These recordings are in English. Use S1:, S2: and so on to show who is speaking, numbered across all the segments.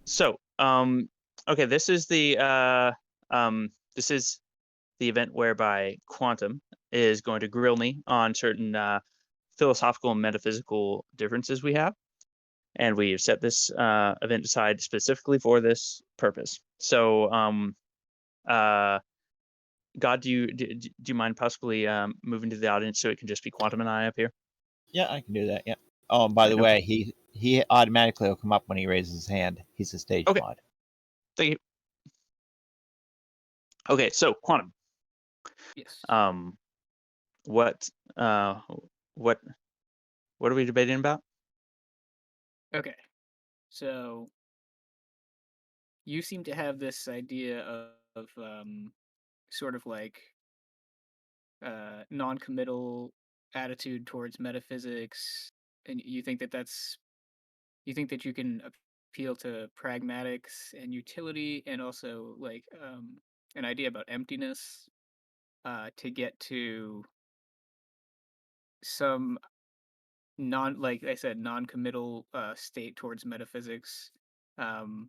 S1: So, okay, this is the event whereby Quantum is going to grill me on certain philosophical and metaphysical differences we have, and we have set this event aside specifically for this purpose. So, uh, God, do you mind possibly moving to the audience so it can just be Quantum and I up here?
S2: Yeah, I can do that. Yeah. Oh, and by the
S1: Okay,
S2: way, he automatically will come up when he raises his hand. He's a stage
S1: okay,
S2: mod.
S1: thank you. Okay, so Quantum,
S3: Yes.
S1: um, what what what are we debating about?
S3: Okay. So you seem to have this idea of sort of like non-committal attitude towards metaphysics, and you think that you can appeal to pragmatics and utility, and also like an idea about emptiness to get to some like I said, non-committal state towards metaphysics. Um,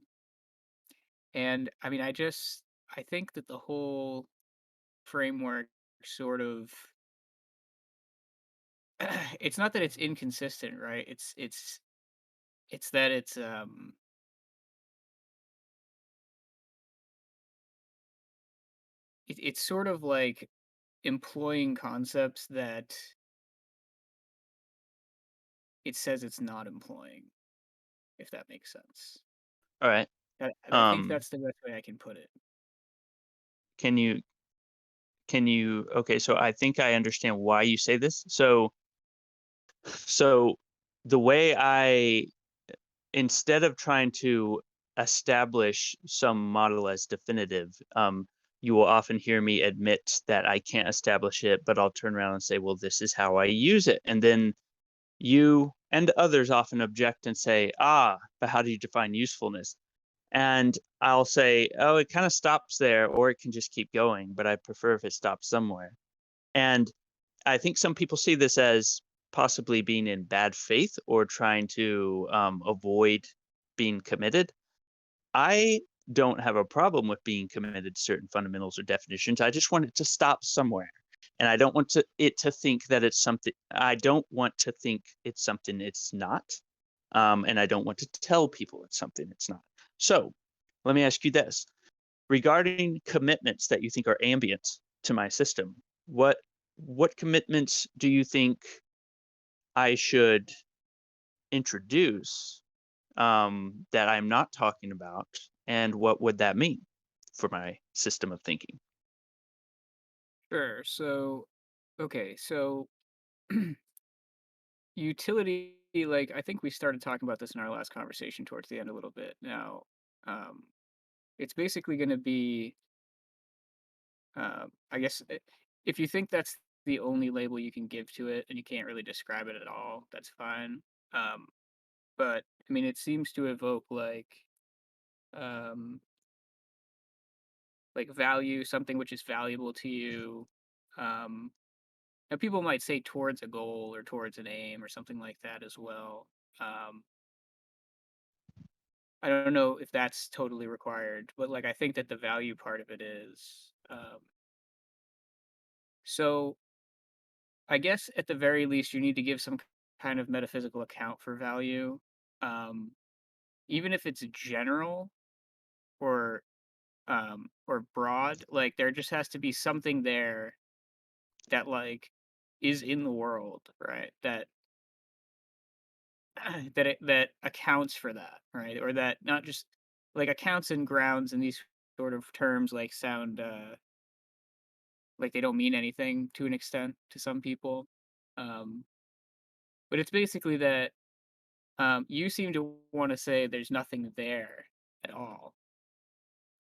S3: and I mean, I think that the whole framework sort of it's not that it's inconsistent, right? It's that it's sort of like employing concepts that it says it's not employing, if that makes sense.
S1: All right.
S3: I think
S1: Um,
S3: that's the best way I can put it.
S1: can you okay, so I think I understand why you say this. So the way I instead of trying to establish some model as definitive, you will often hear me admit that I can't establish it, but I'll turn around and say, well, this is how I use it. And then you and others often object and say, ah, but how do you define usefulness? And I'll say, oh, it kind of stops there, or it can just keep going, but I prefer if it stops somewhere. And I think some people see this as possibly being in bad faith or trying to avoid being committed. I don't have a problem with being committed to certain fundamentals or definitions. I just want it to stop somewhere. And I don't want it to think that it's something, I don't want to think it's something it's not. And I don't want to tell people it's something it's not. So let me ask you this regarding commitments that you think are ambient to my system, what commitments do you think I should introduce that I'm not talking about, and what would that mean for my system of thinking?
S3: Sure. So, okay. So, utility, like, I think we started talking about this in our last conversation towards the end a little bit. Now, um, it's basically going to be, I guess, if you think that's the only label you can give to it and you can't really describe it at all, that's fine. Um, but I mean, it seems to evoke um, like value, something which is valuable to you. Um, and people might say towards a goal or towards an aim or something like that as well. Um, I don't know if that's totally required, but like I think that the value part of it is. So I guess at the very least, you need to give some kind of metaphysical account for value, um, even if it's general or or broad. Like there just has to be something there that like is in the world, right? That that accounts for that, right? Or that not just like accounts and grounds and these sort of terms like sound like they don't mean anything to an extent to some people. Um, but it's basically that you seem to want to say there's nothing there at all.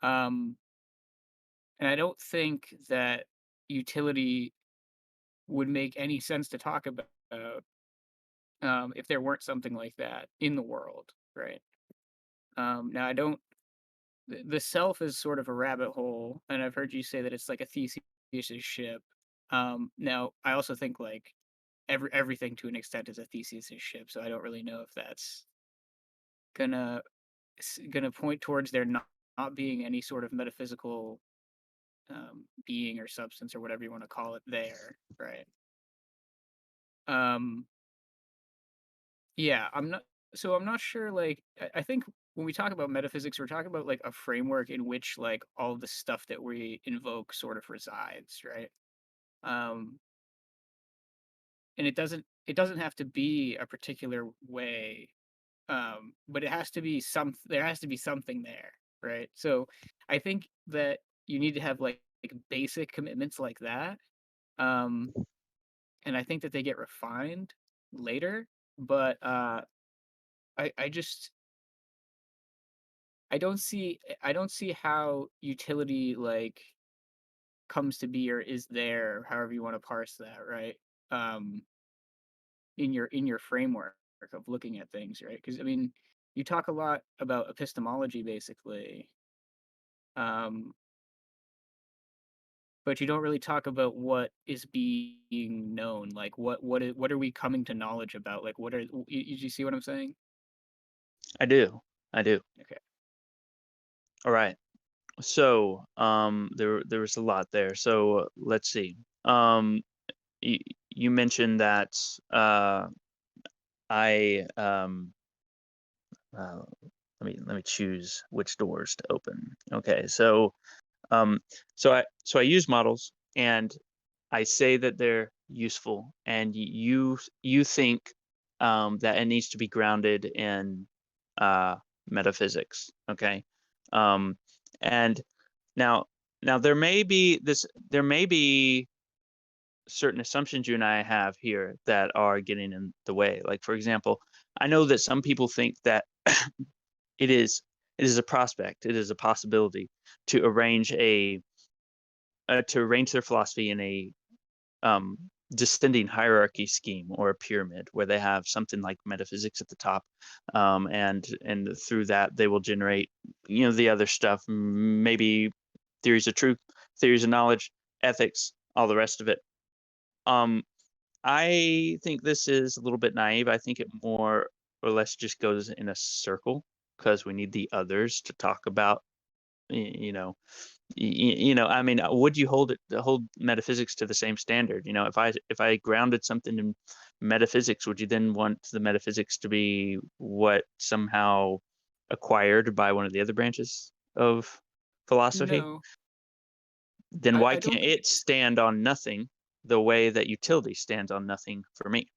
S3: Um, and I don't think that utility would make any sense to talk about if there weren't something like that in the world, right? Now, I don't the self is sort of a rabbit hole, and I've heard you say that it's like a Theseus's ship. Now I also think like everything to an extent is a Theseus's ship, so I don't really know if that's gonna going to point towards there not being any sort of metaphysical being or substance or whatever you want to call it there, right? Um, yeah, I'm not sure. Like, I think when we talk about metaphysics, we're talking about like a framework in which like all the stuff that we invoke sort of resides, right? Um, and it doesn't have to be a particular way, but it has to be there has to be something there, right? So I think that you need to have like basic commitments like that, um, and I think that they get refined later. But I just I don't see how utility like comes to be or is there, however you want to parse that, right? Um, in your framework of looking at things, right? Because I mean, you talk a lot about epistemology basically, um, but you don't really talk about what is being known. Like what are we coming to knowledge about? Like what are you see what I'm saying?
S1: I do. I do.
S3: Okay.
S1: All right. So, there was a lot there. So let's see. Um, you, you mentioned that uh, I uh, let me choose which doors to open. Okay, um, so I use models and I say that they're useful, and you think that it needs to be grounded in uh, metaphysics. Okay, um, and now there may be certain assumptions you and I have here that are getting in the way. Like for example, I know that some people think that it is it is a prospect, it is a possibility to arrange their philosophy in a um, descending hierarchy scheme or a pyramid where they have something like metaphysics at the top, and through that they will generate the other stuff, maybe theories of truth, theories of knowledge, ethics, all the rest of it. Um, I think this is a little bit naive. I think it more or less just goes in a circle because we need the others to talk about, you know, I mean, would you hold metaphysics to the same standard? If I grounded something in metaphysics, would you then want the metaphysics to be what somehow acquired by one of the other branches of philosophy?
S3: No,
S1: Then why
S3: I don't
S1: can't
S3: think.
S1: it stand on nothing the way that utility stands on nothing for me?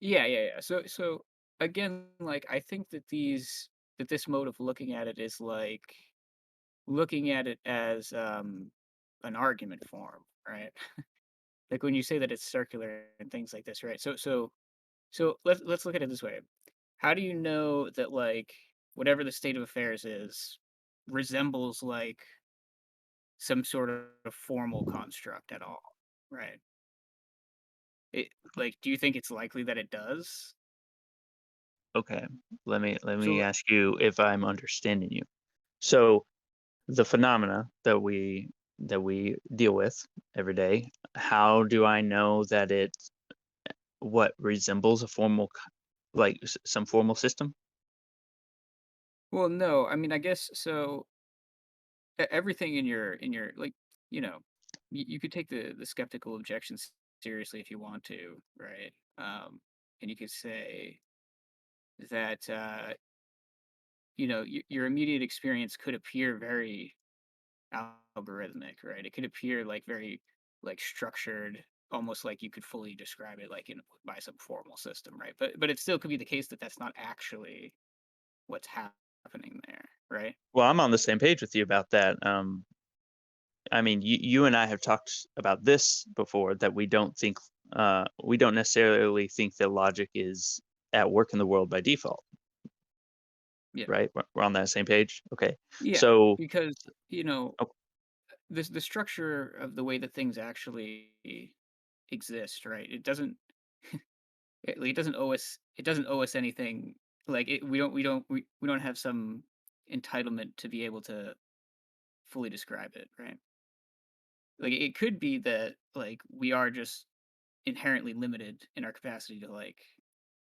S3: Yeah, yeah, yeah. So again, like I think that this mode of looking at it is like looking at it as an argument form, right? Like when you say that it's circular and things like this, right? So let's look at it this way. How do you know that like whatever the state of affairs is resembles like some sort of formal construct at all, right? It like do you think it's likely that it does?
S1: Okay, let me
S3: So
S1: ask you if I'm understanding you. So the phenomena that we deal with every day, how do I know that it what resembles a some formal system?
S3: well, no, I mean, I guess so. Everything in your like, you know, you could take the skeptical objections seriously if you want to, right? And you could say that your immediate experience could appear very algorithmic, right? It could appear like very like structured, almost like you could fully describe it like in by some formal system, right? But it still could be the case that that's not actually what's happening there, right?
S1: Well, I'm on the same page with you about that. I mean, you and I have talked about this before, that we don't necessarily think that logic is at work in the world by default,
S3: Yeah.
S1: right? We're on that same page. Okay,
S3: Yeah,
S1: so
S3: because you know
S1: oh,
S3: the structure of the way that things actually exist, right? It doesn't owe us anything. Like we don't have some entitlement to be able to fully describe it, right? Like it could be that like we are just inherently limited in our capacity to like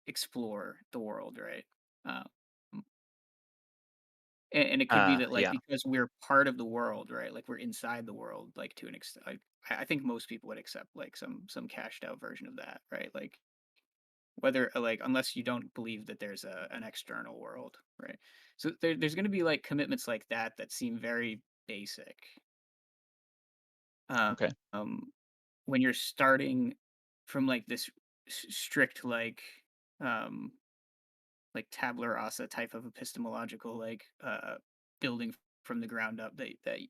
S3: explore the world, right? Um, And it could be that, like,
S1: Yeah.
S3: because we're part of the world, right? Like, we're inside the world, like, to an extent. Like, I think most people would accept, like, some cashed out version of that, right? Like, whether like, unless you don't believe that there's an external world, right? So there's going to be like commitments like that that seem very basic. Uh,
S1: Okay.
S3: um, when you're starting from like this strict um like tabula rasa type of epistemological building from the ground up that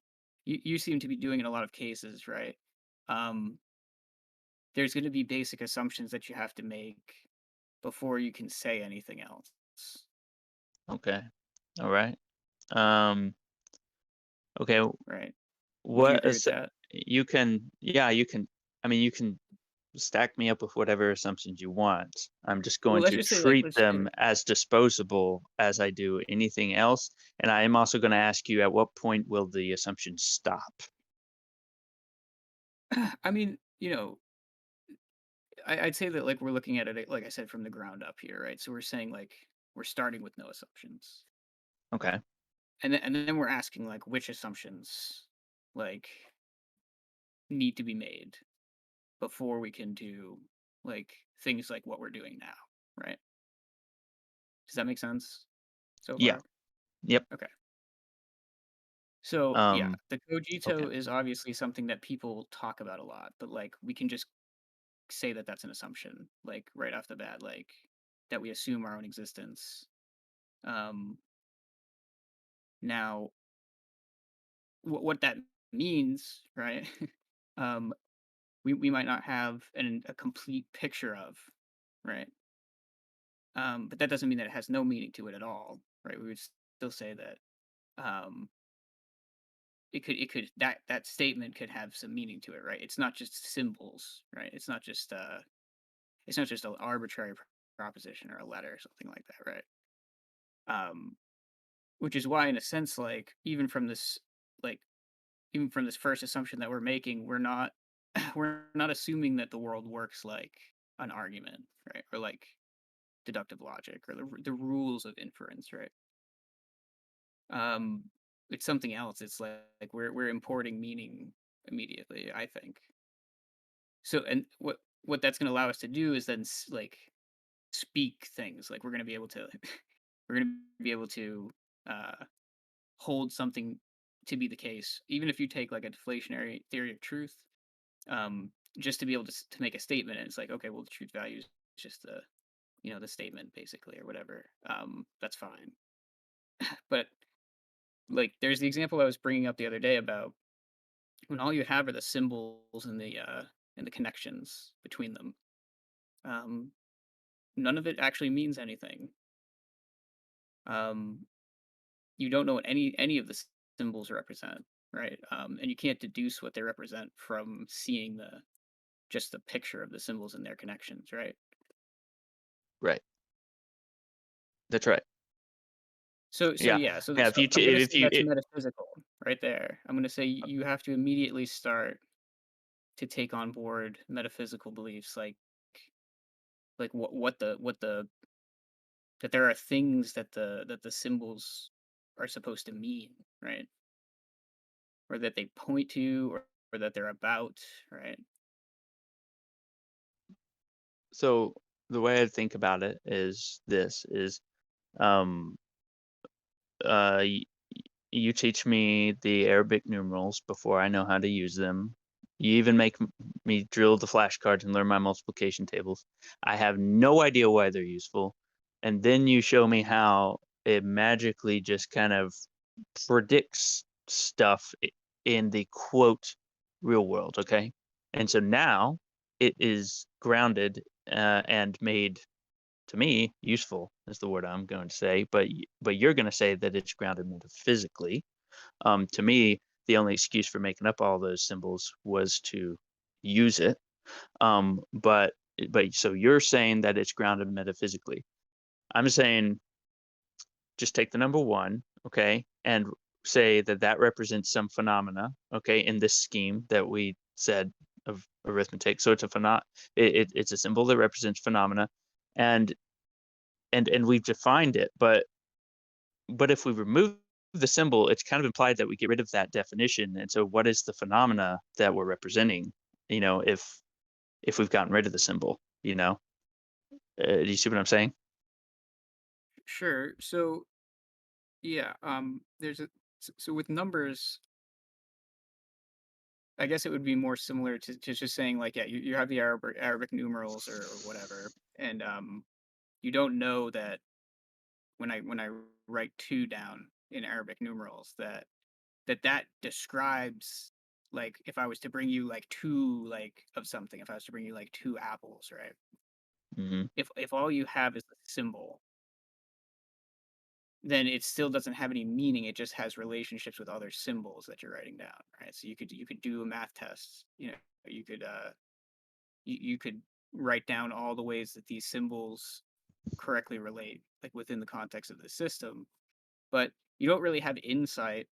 S3: you seem to be doing in a lot of cases, right? Um, there's going to be basic assumptions that you have to make before you can say anything else,
S1: Okay. All right. Um, okay.
S3: right? Would you
S1: What
S3: agree with
S1: is
S3: that?
S1: you can yeah, you can I mean, you can stack me up with whatever assumptions you want. I'm just
S3: Well,
S1: going
S3: let's
S1: to
S3: just say like
S1: treat
S3: let's say
S1: them as disposable as I do anything else. And I am also going to ask you, at what point will the assumption stop?
S3: I mean, I'd say that like we're looking at it like I said from the ground up here, right? So we're saying like we're starting with no assumptions.
S1: Okay.
S3: And then we're asking like which assumptions like need to be made before we can do like things like what we're doing now, right? Does that make sense so
S1: Yeah.
S3: far?
S1: Yep.
S3: Okay. So yeah,
S1: Um,
S3: the
S1: okay.
S3: cogito is obviously something that people talk about a lot, but like we can just say that that's an assumption, like right off the bat, like that we assume our own existence. Um, Now, what that means, right? um, we might not have a complete picture of, right? But that doesn't mean that it has no meaning to it at all, right? We would still say that um, it could that statement could have some meaning to it, right? It's not just symbols, right? It's not just an arbitrary proposition or a letter or something like that, right? Um, which is why, in a sense, like even from this first assumption that we're making, we're not we're not assuming that the world works like an argument, right? Or like deductive logic or the rules of inference, right? Um, it's something else. It's like we're importing meaning immediately, I think. So and what that's going to allow us to do is then like speak things. Like we're going to be able to we're going to be able to uh hold something to be the case, even if you take like a deflationary theory of truth, um, just to be able to make a statement. And it's like, okay, well, the truth value is just the statement basically or whatever. That's fine. But like, there's the example I was bringing up the other day about when all you have are the symbols and the connections between them. Um, None of it actually means anything. Um, you don't know what any of the symbols represent, right? And you can't deduce what they represent from seeing the picture of the symbols and their connections, right?
S1: Right. That's right.
S3: So
S1: Yeah.
S3: yeah,
S1: Yeah.
S3: so I'm gonna say that's
S1: It,
S3: metaphysical right there. I'm gonna say you have to immediately start to take on board metaphysical beliefs, like what the that there are things that the symbols are supposed to mean, right? Or that they point to, or that they're about, right?
S1: so the way I think about it is this is, um, uh, you teach me the Arabic numerals before I know how to use them. You even make me drill the flashcards and learn my multiplication tables. I have no idea why they're useful. And then you show me how it magically just kind of predicts stuff in the quote real world. Okay. And so now it is grounded, and made, to me, useful is the word I'm going to say, but but you're going to say that it's grounded metaphysically. To me, the only excuse for making up all those symbols was to use it. But so you're saying that it's grounded metaphysically. I'm saying just take the number one, okay, and say that that represents some phenomena, okay, in this scheme that we said of arithmetic. So it's a it's a symbol that represents phenomena, and we've defined it. But if we remove the symbol, it's kind of implied that we get rid of that definition. And so what is the phenomena that we're representing, if we've gotten rid of the symbol, you know? Do you see what I'm saying?
S3: Sure. So yeah, there's a so with numbers, I guess it would be more similar to just saying like, yeah, you have the Arabic numerals or whatever, and you don't know that when I write two down in Arabic numerals that describes like if I was to bring you like two like of something, if I was to bring you like two apples, right?
S1: Mhm.
S3: If all you have is a symbol, then it still doesn't have any meaning. It just has relationships with other symbols that you're writing down, right? So you could do a math test, you could you could write down all the ways that these symbols correctly relate, like within the context of the system, but you don't really have insight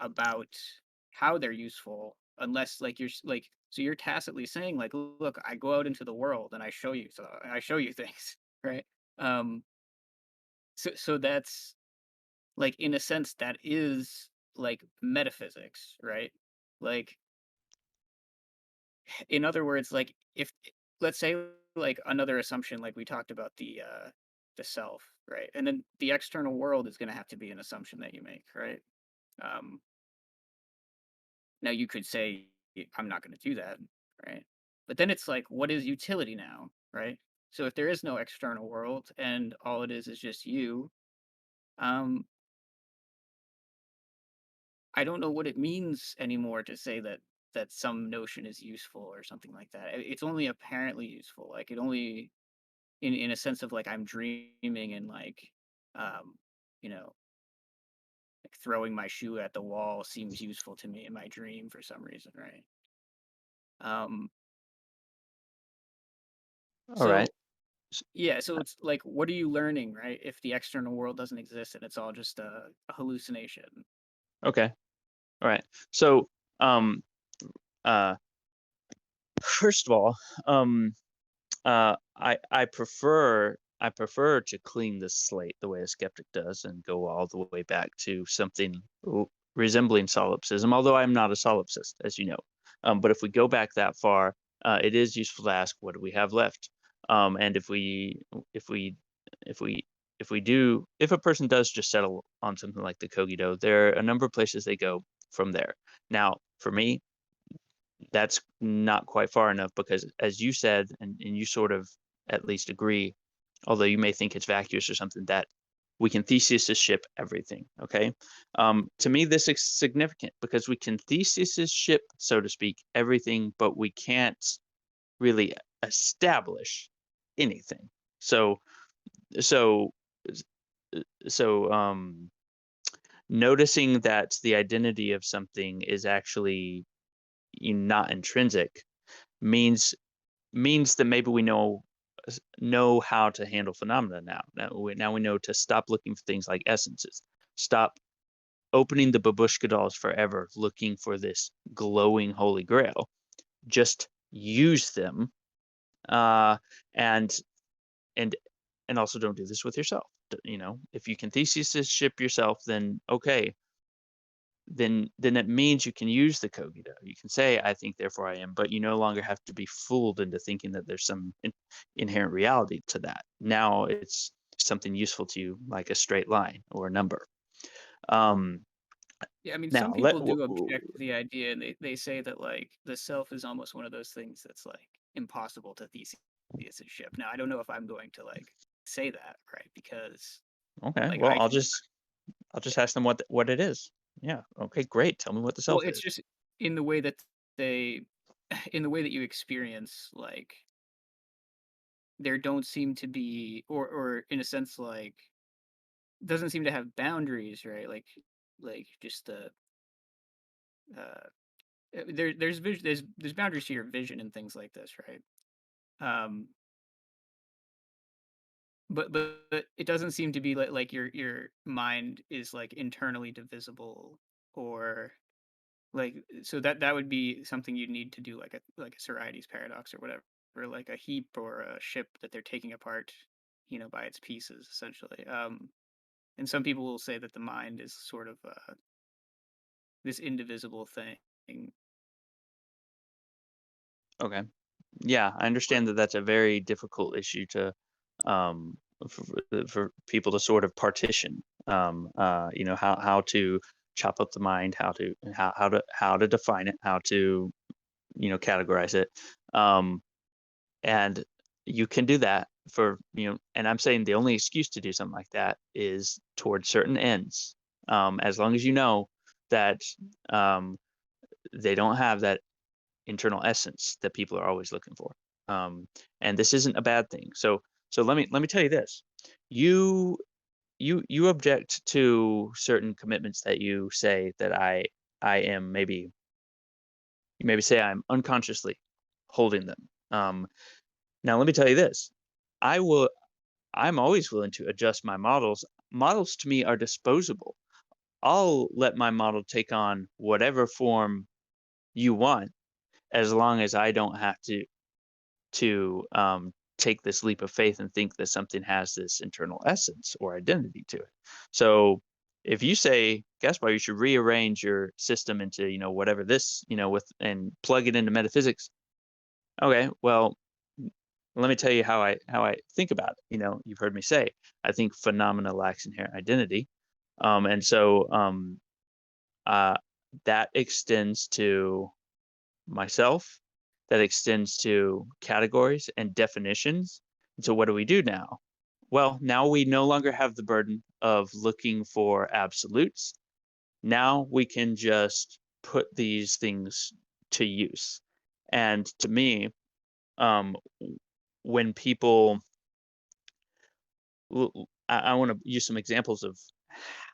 S3: about how they're useful unless like like so you're tacitly saying like, look, I go out into the world and I show you things, right? Um, so that's like in a sense that is like metaphysics, right? Like in other words, like if let's say like another assumption, like we talked about the self, right? And then the external world is going to have to be an assumption that you make, right? Um, Now you could say, I'm not going to do that, right? But then it's like, what is utility now, right? So if there is no external world and all it is just you, um, I don't know what it means anymore to say that some notion is useful or something like that. It's only apparently useful. Like it only in a sense of like I'm dreaming and like um, you know, like throwing my shoe at the wall seems useful to me in my dream for some reason, right? Um,
S1: All right.
S3: so Yeah, so it's like, what are you learning, right? If the external world doesn't exist and it's all just a hallucination.
S1: Okay. All right. So, um, uh, first of all, I prefer to clean the slate the way a skeptic does and go all the way back to something resembling solipsism. Although I'm not a solipsist, as you know. But if we go back that far, it is useful to ask, what do we have left? And if we if we if a person does just settle on something like the cogito, there are a number of places they go from there. Now, for me, that's not quite far enough because, as you said, and you sort of at least agree, although you may think it's vacuous or something, that we can thesis ship everything. Okay. To me, this is significant because we can thesis ship, so to speak, everything, but we can't really establish anything. So, so, so, noticing that the identity of something is actually not intrinsic means that maybe we know how to handle phenomena now. Now we know to stop looking for things like essences. Stop opening the babushka dolls forever looking for this glowing holy grail. Just use them, uh, and and and also don't do this with yourself. If you can thesis ship yourself, then okay, then it means you can use the cogito. You can say, "I think, therefore I am," but you no longer have to be fooled into thinking that there's some inherent reality to that. Now it's something useful to you, like a straight line or a number. Um,
S3: Yeah, I mean, some
S1: now let
S3: people do object to the idea, and they say that like the self is almost one of those things that's like impossible to thesis and ship. Now, I don't know if I'm going to like say that, right? Because
S1: Okay.
S3: like
S1: Well,
S3: I can,
S1: I'll just ask them what it is. Yeah. Okay. Great. Tell me what the
S3: well,
S1: self
S3: it's
S1: is.
S3: just in the way that they, in the way that you experience like there don't seem to be, or in a sense like doesn't seem to have boundaries, right? Like just the uh there's boundaries to your vision and things like this, right? Um, but it doesn't seem to be like your mind is like internally divisible or like so that would be something you'd need to do like a Sorites paradox or whatever, or like a heap or a ship that they're taking apart, by its pieces essentially. And some people will say that the mind is sort of this indivisible thing.
S1: Okay. Yeah, I
S3: But
S1: understand that that's a very difficult issue to, um, for people to sort of partition. How to chop up the mind, how to define it, how to categorize it, um, and you can do that for And I'm saying the only excuse to do something like that is towards certain ends, as long as you know that um, they don't have that internal essence that people are always looking for. Um, and this isn't a bad thing. So let me tell you this. You you object to certain commitments that you say that I am maybe you maybe say I'm unconsciously holding them. Now let me tell you this. I will I'm always willing to adjust my models. Models to me are disposable. I'll let my model take on whatever form you want as long as I don't have to take this leap of faith and think that something has this internal essence or identity to it. So if you say, Gaspar, you should rearrange your system into, whatever this, with and plug it into metaphysics. Okay, well, let me tell you how I think about it. You've heard me say, I think phenomena lacks inherent identity. And so uh that extends to myself, that extends to categories and definitions. And so what do we do now? Well, now we no longer have the burden of looking for absolutes. Now we can just put these things to use. And to me, when people, I want to use some examples of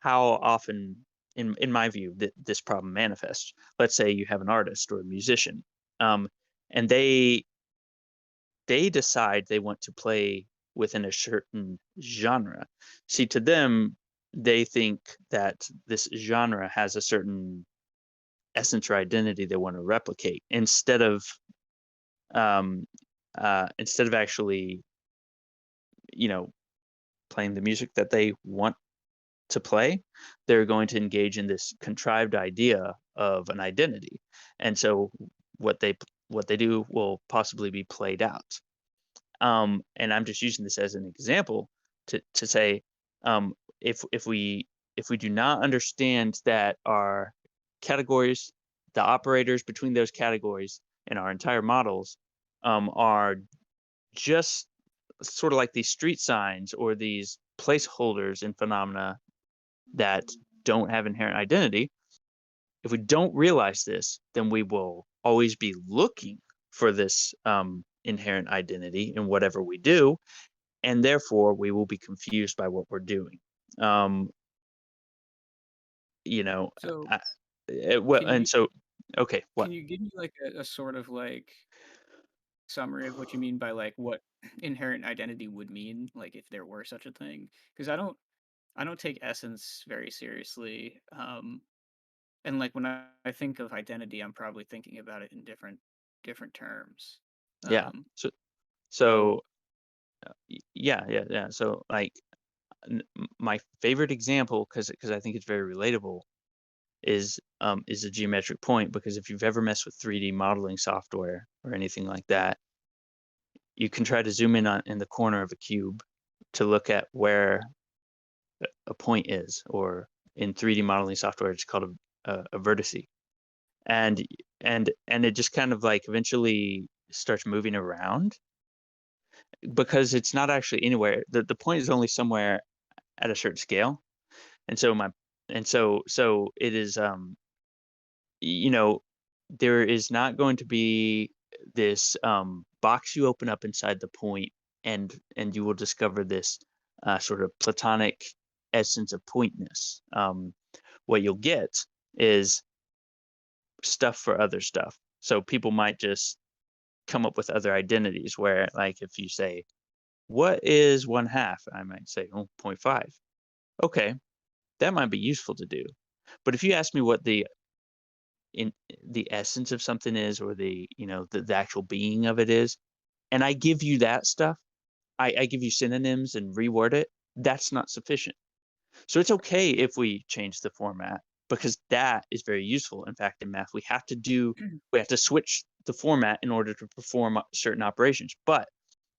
S1: how often, in my view, that this problem manifests. Let's say you have an artist or a musician, um, and they decide they want to play within a certain genre. See, to them, they think that this genre has a certain essence or identity they want to replicate um, instead of actually, you know, playing the music that they want to play. They're going to engage in this contrived idea of an identity, and so what they what they do will possibly be played out. And I'm just using this as an example to say, um, if we do not understand that our categories, the operators between those categories, and our entire models are just sort of like these street signs or these placeholders in phenomena that don't have inherent identity. If we don't realize this, then we will always be looking for this inherent identity in whatever we do, and therefore we will be confused by what we're doing. Um, you know,
S3: So
S1: I, well,
S3: can
S1: and
S3: you
S1: so okay, what?
S3: can you give me like a sort of like summary of what you mean by like what inherent identity would mean, like if there were such a thing? Because I don't take essence very seriously. And like when I think of identity, I'm probably thinking about it in different terms.
S1: Yeah.
S3: Um,
S1: So
S3: so
S1: so yeah, yeah, yeah. So like my favorite example, because I think it's very relatable, is a geometric point. Because if you've ever messed with 3D modeling software or anything like that, you can try to zoom in on in the corner of a cube to look at where a point is, or in 3D modeling software, it's called a vertice, and and it just kind of like eventually starts moving around because it's not actually anywhere. The point is only somewhere at a certain scale, and so my and so it is you know, there is not going to be this box you open up inside the point, and you will discover this sort of platonic essence of pointness. What you'll get is stuff for other stuff. So people might just come up with other identities where, like, if you say, what is 1/2? I might say, oh, 0.5. Okay, that might be useful to do. But if you ask me what in the essence of something is, or the actual being of it is, and I give you that stuff, I give you synonyms and reword it, that's not sufficient. So it's okay if we change the format because that is very useful. In fact, in math, we have to switch the format in order to perform certain operations. But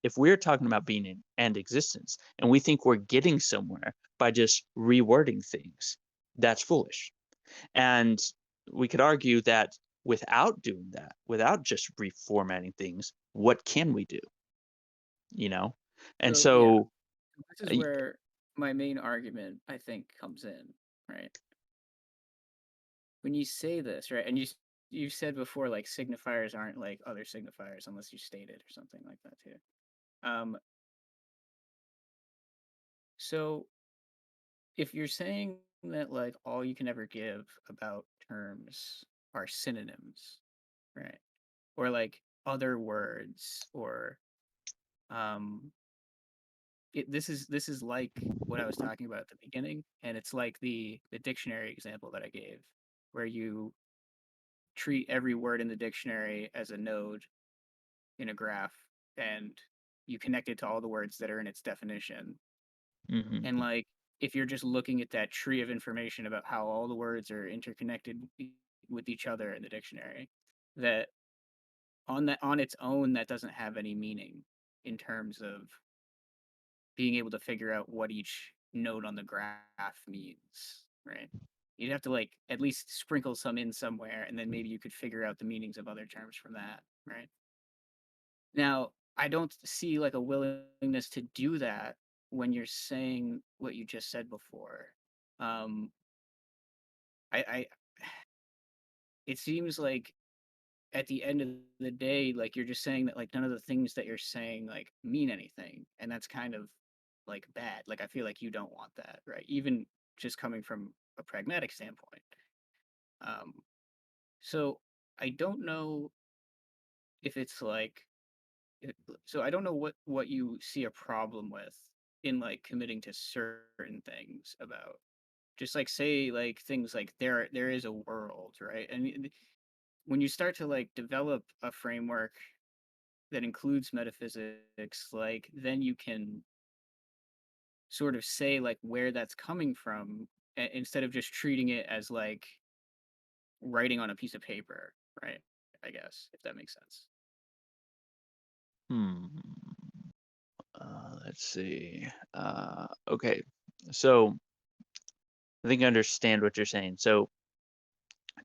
S1: if we're talking about being and existence and we think we're getting somewhere by just rewording things, that's foolish. And we could argue that without doing that, without just reformatting things, what can we do? You know? And
S3: So yeah,
S1: so,
S3: this is
S1: y-
S3: where my main argument I think comes in, right? When you say this, right, and you said before like signifiers aren't like other signifiers unless you state it or something like that too. Um, so if you're saying that like all you can ever give about terms are synonyms, right? Or like other words or um this is like what I was talking about at the beginning, and it's like the dictionary example that I gave, where you treat every word in the dictionary as a node in a graph, and you connect it to all the words that are in its definition.
S1: mhm.
S3: And like if you're just looking at that tree of information about how all the words are interconnected with each other in the dictionary, that on its own that doesn't have any meaning in terms of being able to figure out what each node on the graph means, right? You'd have to like at least sprinkle some in somewhere, and then maybe you could figure out the meanings of other terms from that, right? Now, I don't see like a willingness to do that when you're saying what you just said before. Um, I it seems like at the end of the day, like you're just saying that like none of the things that you're saying like mean anything, and that's kind of like bad. Like I feel like you don't want that, right? Even just coming from a pragmatic standpoint. Um, so I don't know if it's like so I don't know what you see a problem with in like committing to certain things about just like say like things like there is a world, right? And when you start to like develop a framework that includes metaphysics, like then you can sort of say like where that's coming from instead of just treating it as like writing on a piece of paper, right? I guess if that makes sense.
S1: Hmm. Let's see. Okay. So I think I understand what you're saying. So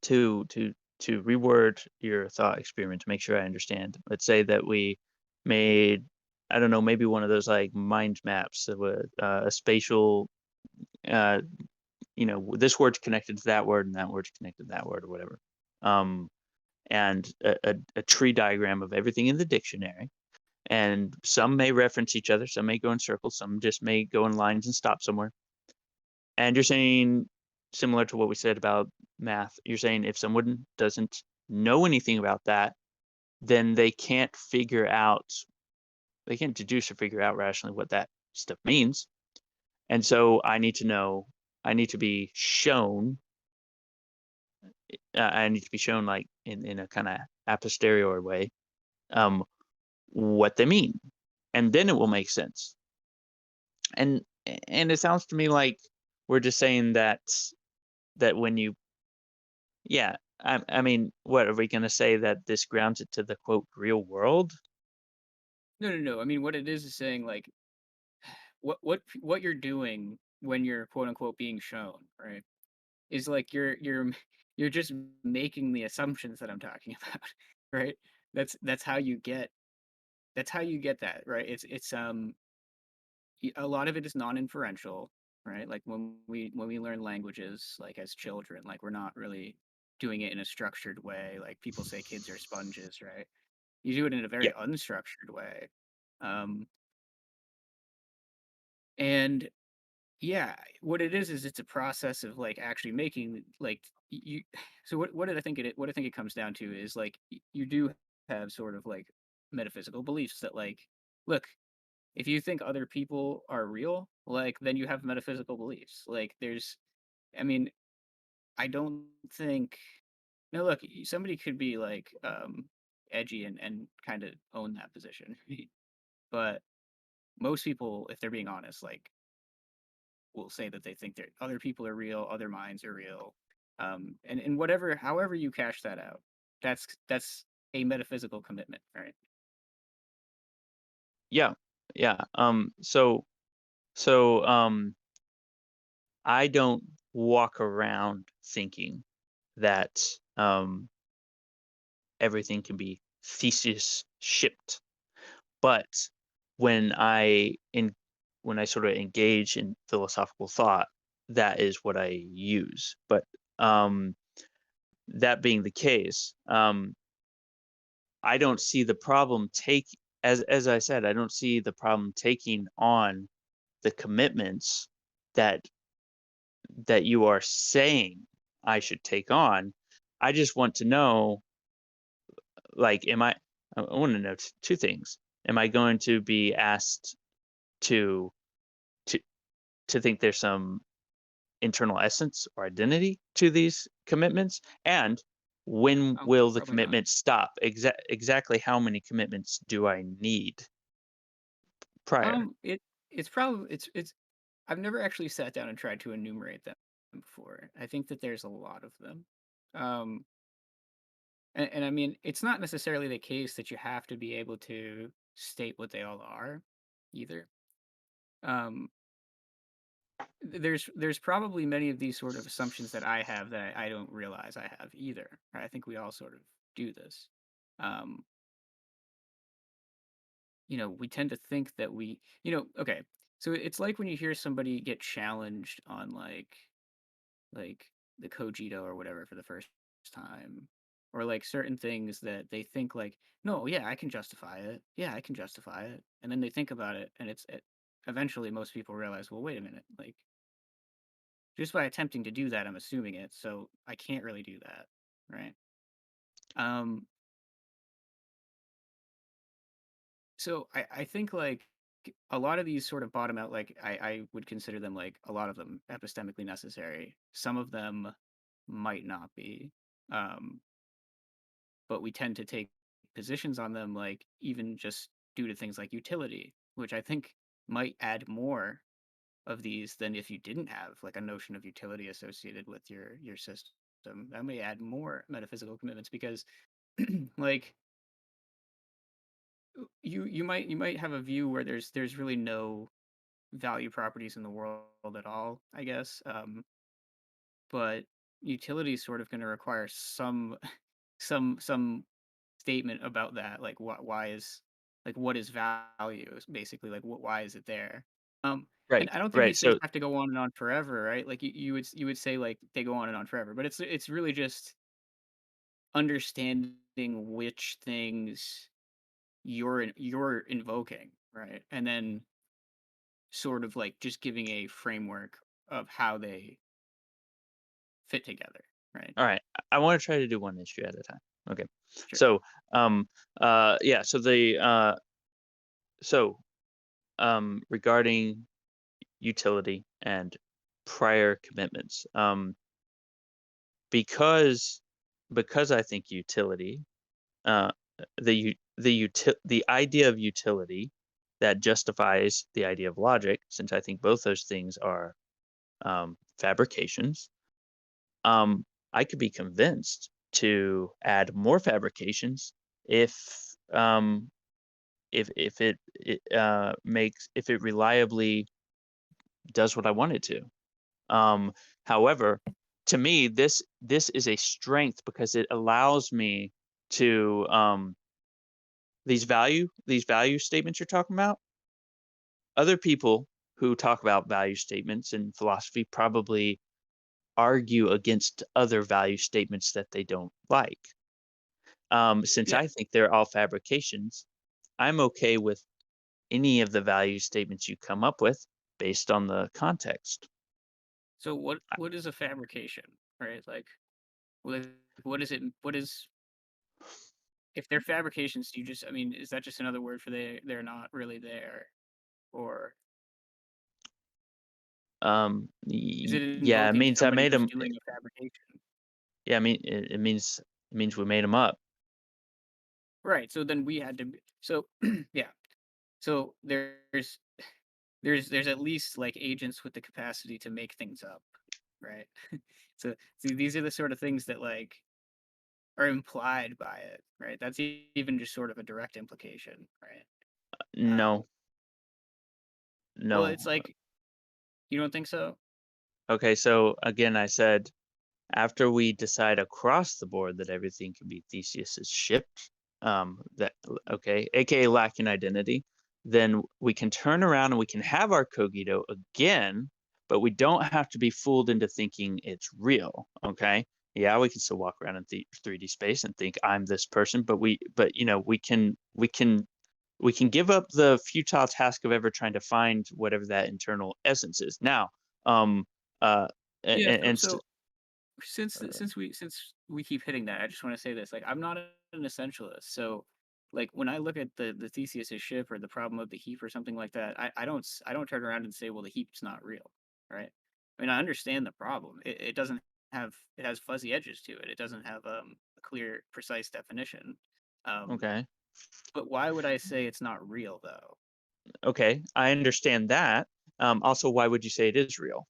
S1: to to to reword your thought experiment to make sure I understand. Let's say that we made, I don't know, maybe one of those like mind maps of a spatial, uh, this word's connected to that word and that word's connected to that word or whatever. Um, and a tree diagram of everything in the dictionary. And some may reference each other, some may go in circles, some just may go in lines and stop somewhere. And you're saying, similar to what we said about math, you're saying if someone doesn't know anything about that, then they can't deduce or figure out rationally what that stuff means. And so I need to be shown, I need to be shown like in a kind of a posteriori way, um, what they mean. And then it will make sense. And and it sounds to me like we're just saying that when you yeah, I mean, what are we gonna say that this grounds it to the quote real world?
S3: No, no, no. I mean, what it is saying like what you're doing when you're quote unquote being shown, right? Is like you're just making the assumptions that I'm talking about, right? That's how you get that, right? A lot of it is non-inferential, right? Like when we learn languages like as children, like we're not really doing it in a structured way. Like people say kids are sponges, right? You do it in a
S1: Yeah.
S3: very unstructured way. Um and yeah, what it is it's a process of like actually making like you so what did I think what I think it comes down to is like you do have sort of like metaphysical beliefs that like look, if you think other people are real, like then you have metaphysical beliefs. Like I mean, I don't think no look, somebody could be like edgy and kind of own that position. But most people, if they're being honest, like will say that they think that other people are real, other minds are real, and whatever, however you cash that out, that's a metaphysical commitment, right?
S1: Yeah. Yeah. So I don't walk around thinking that um everything can be thesis shipped. But when when I sort of engage in philosophical thought, that is what I use. But um that being the case, I don't see the problem take as I said, I don't see the problem taking on the commitments that you are saying I should take on. I just want to know, like, I want to know two things. Am I going to be asked to to think there's some internal essence or identity to these commitments? And when
S3: Oh,
S1: will the
S3: probably not.
S1: commitment stop? Exactly how many commitments do I need prior?
S3: It's probably it's I've never actually sat down and tried to enumerate them before. I think that there's a lot of them. Um, and I mean, it's not necessarily the case that you have to be able to state what they all are either. Um, there's probably many of these sort of assumptions that I have that I don't realize I have either. Right? I think we all sort of do this. Um, we tend to think that okay. So it's like when you hear somebody get challenged on like the cogito or whatever for the first time, or like certain things that they think like, no, yeah, I can justify it. Yeah, I can justify it. And then they think about it, and eventually most people realize, well, wait a minute, like just by attempting to do that, I'm assuming it, so I can't really do that, right? Um, so I think like a lot of these sort of bottom out, like I would consider them like a lot of them epistemically necessary. Some of them might not be. Um, but we tend to take positions on them, like even just due to things like utility, which I think might add more of these than if you didn't have like a notion of utility associated with your system. That may add more metaphysical commitments because like you might have a view where there's really no value properties in the world at all, I guess. But utility is sort of going to require some statement about that, like why is like what is value is basically like why is it there? And
S1: Right,
S3: I don't think
S1: right.
S3: these things
S1: So
S3: have to go on and on forever, right? Like you would say like they go on and on forever, but it's really just understanding which things you're invoking, right? And then sort of like just giving a framework of how they fit together, right?
S1: all right, I want to try to do one issue at a time. Okay.
S3: Sure.
S1: So yeah, so regarding utility and prior commitments. Because I think utility, uh, the idea of utility that justifies the idea of logic, since I think both those things are fabrications. Um, I could be convinced to add more fabrications if um, if it reliably does what I want it to. Um, However, to me, this is a strength because it allows me to these value statements you're talking about. Other people who talk about value statements in philosophy probably argue against other value statements that they don't like. Since
S3: Yeah.
S1: I think they're all fabrications, I'm okay with any of the value statements you come up with based on the context.
S3: So what is a fabrication, right? Like what what is it? What is if they're fabrications? Do you just I mean, is that just another word for they're not really there, or is it
S1: Yeah, it
S3: invoking
S1: means I
S3: somebody
S1: made
S3: who's
S1: them.
S3: doing a fabrication?
S1: Yeah, I mean, it means we made them up.
S3: Right. So then we had to. So yeah. So there's at least like agents with the capacity to make things up, right? So see, these are the sort of things that like are implied by it, right? That's even just sort of a direct implication, right? Um,
S1: No,
S3: well,
S1: no.
S3: it's like you don't think so?
S1: Okay, so again, I said after we decide across the board that everything can be Theseus's ship, okay, aka lacking identity, then we can turn around and we can have our cogito again, but we don't have to be fooled into thinking it's real. Okay, yeah, we can still walk around in 3D space and think I'm this person, but we can give up the futile task of ever trying to find whatever that internal essence is. Now, um, uh,
S3: Yeah. So,
S1: and
S3: so since we keep hitting that, I just want to say this: like, I'm not an essentialist, so like when I look at the Theseus's ship or the problem of the heap or something like that, I don't turn around and say, well, the heap's not real, right? I mean, I understand the problem. It doesn't have it has fuzzy edges to it. It doesn't have a clear, precise definition. Um,
S1: okay.
S3: but why would I say it's not real though?
S1: Okay, I understand that. Also, why would you say it is real?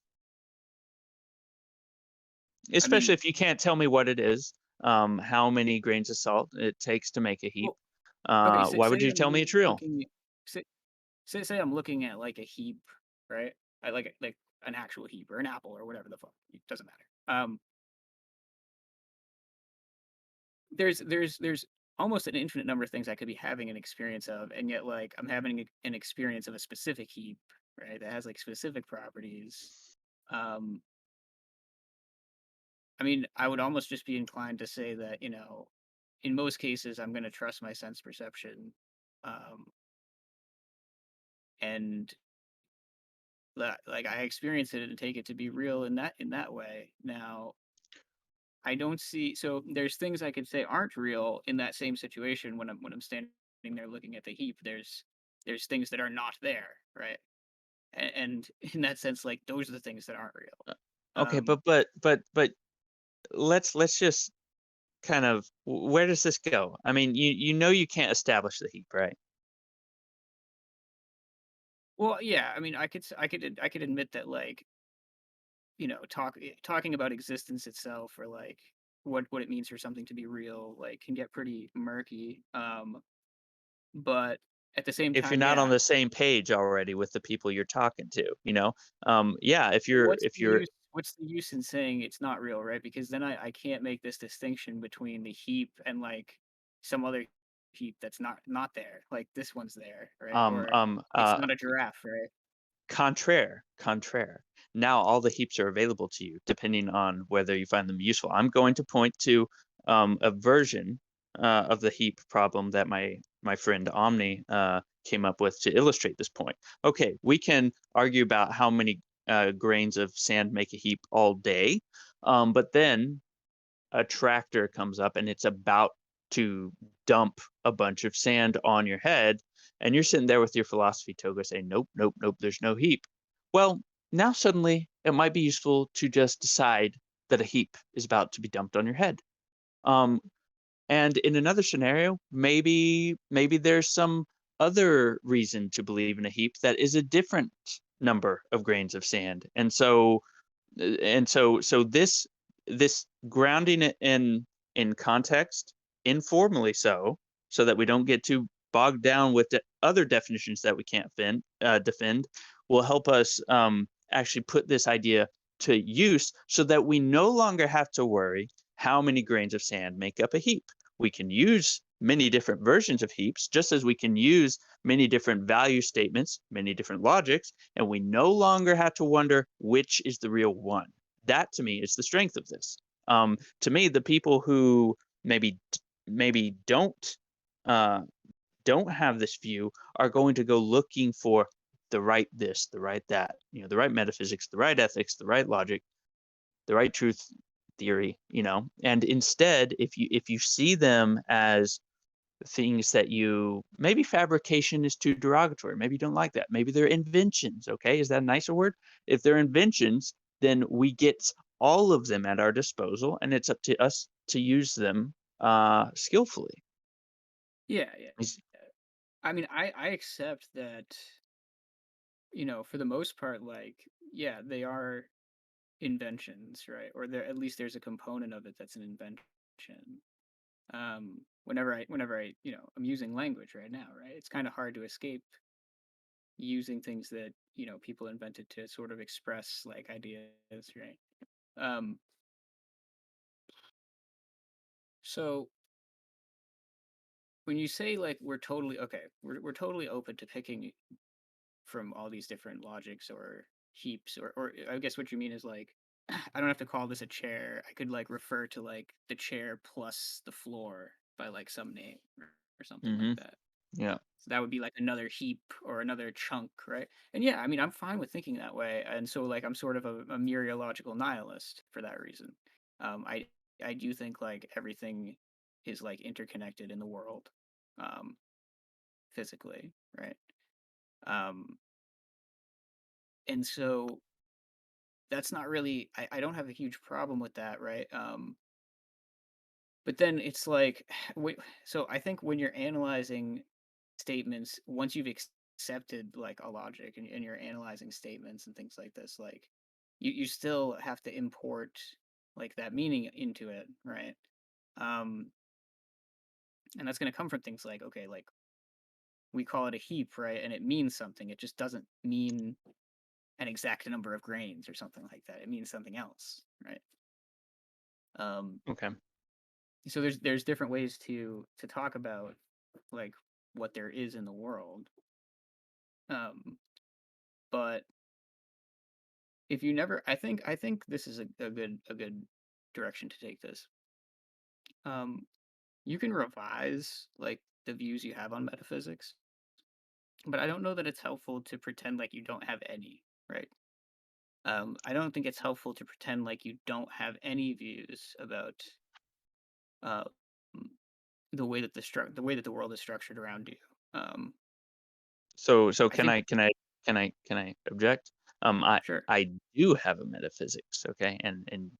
S3: I
S1: Especially
S3: mean,
S1: if you can't tell me what it is, how many grains of salt it takes to make a heap.
S3: well, okay. Say,
S1: Why would
S3: say
S1: you
S3: I'm
S1: tell me it's real?
S3: looking. Say, say I'm looking at like a heap, right? I like an actual heap or an apple or whatever the fuck. It doesn't matter. There's almost an infinite number of things I could be having an experience of, and yet like I'm having an experience of a specific heap, right? That has like specific properties. Um, I mean, I would almost just be inclined to say that in most cases, I'm going to trust my sense perception, um, and like I experience it and take it to be real in that way. Now, I don't see so there's things I could say aren't real in that same situation when I'm standing there looking at the heap. There's things that are not there, right? And in that sense, like those are the things that aren't real.
S1: Okay,
S3: Um,
S1: but let's just kind of where does this go? I mean, you know you can't establish the heap, right?
S3: well, yeah, I mean, I could admit that like talking about existence itself or like what it means for something to be real like can get pretty murky. But at the same
S1: If you're
S3: time,
S1: not on
S3: yeah.
S1: the same page already with the people you're talking to, yeah, if you're
S3: What's
S1: if
S3: the
S1: you're
S3: use what's the use in saying it's not real, right? Because then I can't make this distinction between the heap and like some other heap that's not there. Like this one's there, right?
S1: um
S3: Or
S1: um
S3: it's
S1: uh
S3: not a giraffe, right?
S1: Contraire, contraire. Now all the heaps are available to you, depending on whether you find them useful. I'm going to point to a version of the heap problem that my friend Omni came up with to illustrate this point. Okay, we can argue about how many grains of sand make a heap all day, but then a tractor comes up and it's about to dump a bunch of sand on your head, and you're sitting there with your philosophy toga saying, nope, nope, nope, there's no heap. Well, now suddenly it might be useful to just decide that a heap is about to be dumped on your head. Um, and in another scenario, maybe there's some other reason to believe in a heap that is a different number of grains of sand. And so this grounding it in context, informally so that we don't get too bogged down with the other definitions that we can't defend, will help us actually put this idea to use so that we no longer have to worry how many grains of sand make up a heap. We can use many different versions of heaps, just as we can use many different value statements, many different logics, and we no longer have to wonder which is the real one. That to me is the strength of this. To me, the people who maybe uh, don't have this view are going to go looking for the right this, the right that, the right metaphysics, the right ethics, the right logic, the right truth theory, and instead, if you see them as things that you maybe fabrication is too derogatory. Maybe you don't like that. Maybe they're inventions. Okay. Is that a nicer word? If they're inventions, then we get all of them at our disposal and it's up to us to use them skillfully.
S3: Yeah, yeah.
S1: Is-
S3: I mean, I accept that for the most part, like, yeah, they are inventions, right? Or there at least there's a component of it that's an invention. Whenever I, I'm using language right now, right? It's kind of hard to escape using things that, people invented to sort of express like ideas, right? Um, so when you say like we're totally open to picking from all these different logics or heaps, or I guess what you mean is like I don't have to call this a chair. I could like refer to like the chair plus the floor by like some name or something like
S1: Mm-hmm.
S3: that.
S1: Yeah.
S3: So that would be like another heap or another chunk, right? And yeah, I mean, I'm fine with thinking that way. And so like I'm sort of a mereological nihilist for that reason. I do think like everything is like interconnected in the world, um, physically, right? Um, and so that's not really I don't have a huge problem with that, right? But then it's like so I think when you're analyzing statements, once you've accepted like a logic and you're analyzing statements and things like this, like you still have to import like that meaning into it, right? Um, and that's going to come from things like, okay, like we call it a heap, right? And it means something. It just doesn't mean an exact number of grains or something like that. It means something else, right? Um,
S1: Okay.
S3: so there's different ways to talk about like what there is in the world. Um, but if you never, I think this is a good direction to take this. Um, you can revise like the views you have on metaphysics, but I don't know that it's helpful to pretend like you don't have any, right? I don't think it's helpful to pretend like you don't have any views about uh, the way that the world is structured around you. Um,
S1: So
S3: I
S1: can
S3: think
S1: I object? I
S3: sure.
S1: I do have a metaphysics, okay, and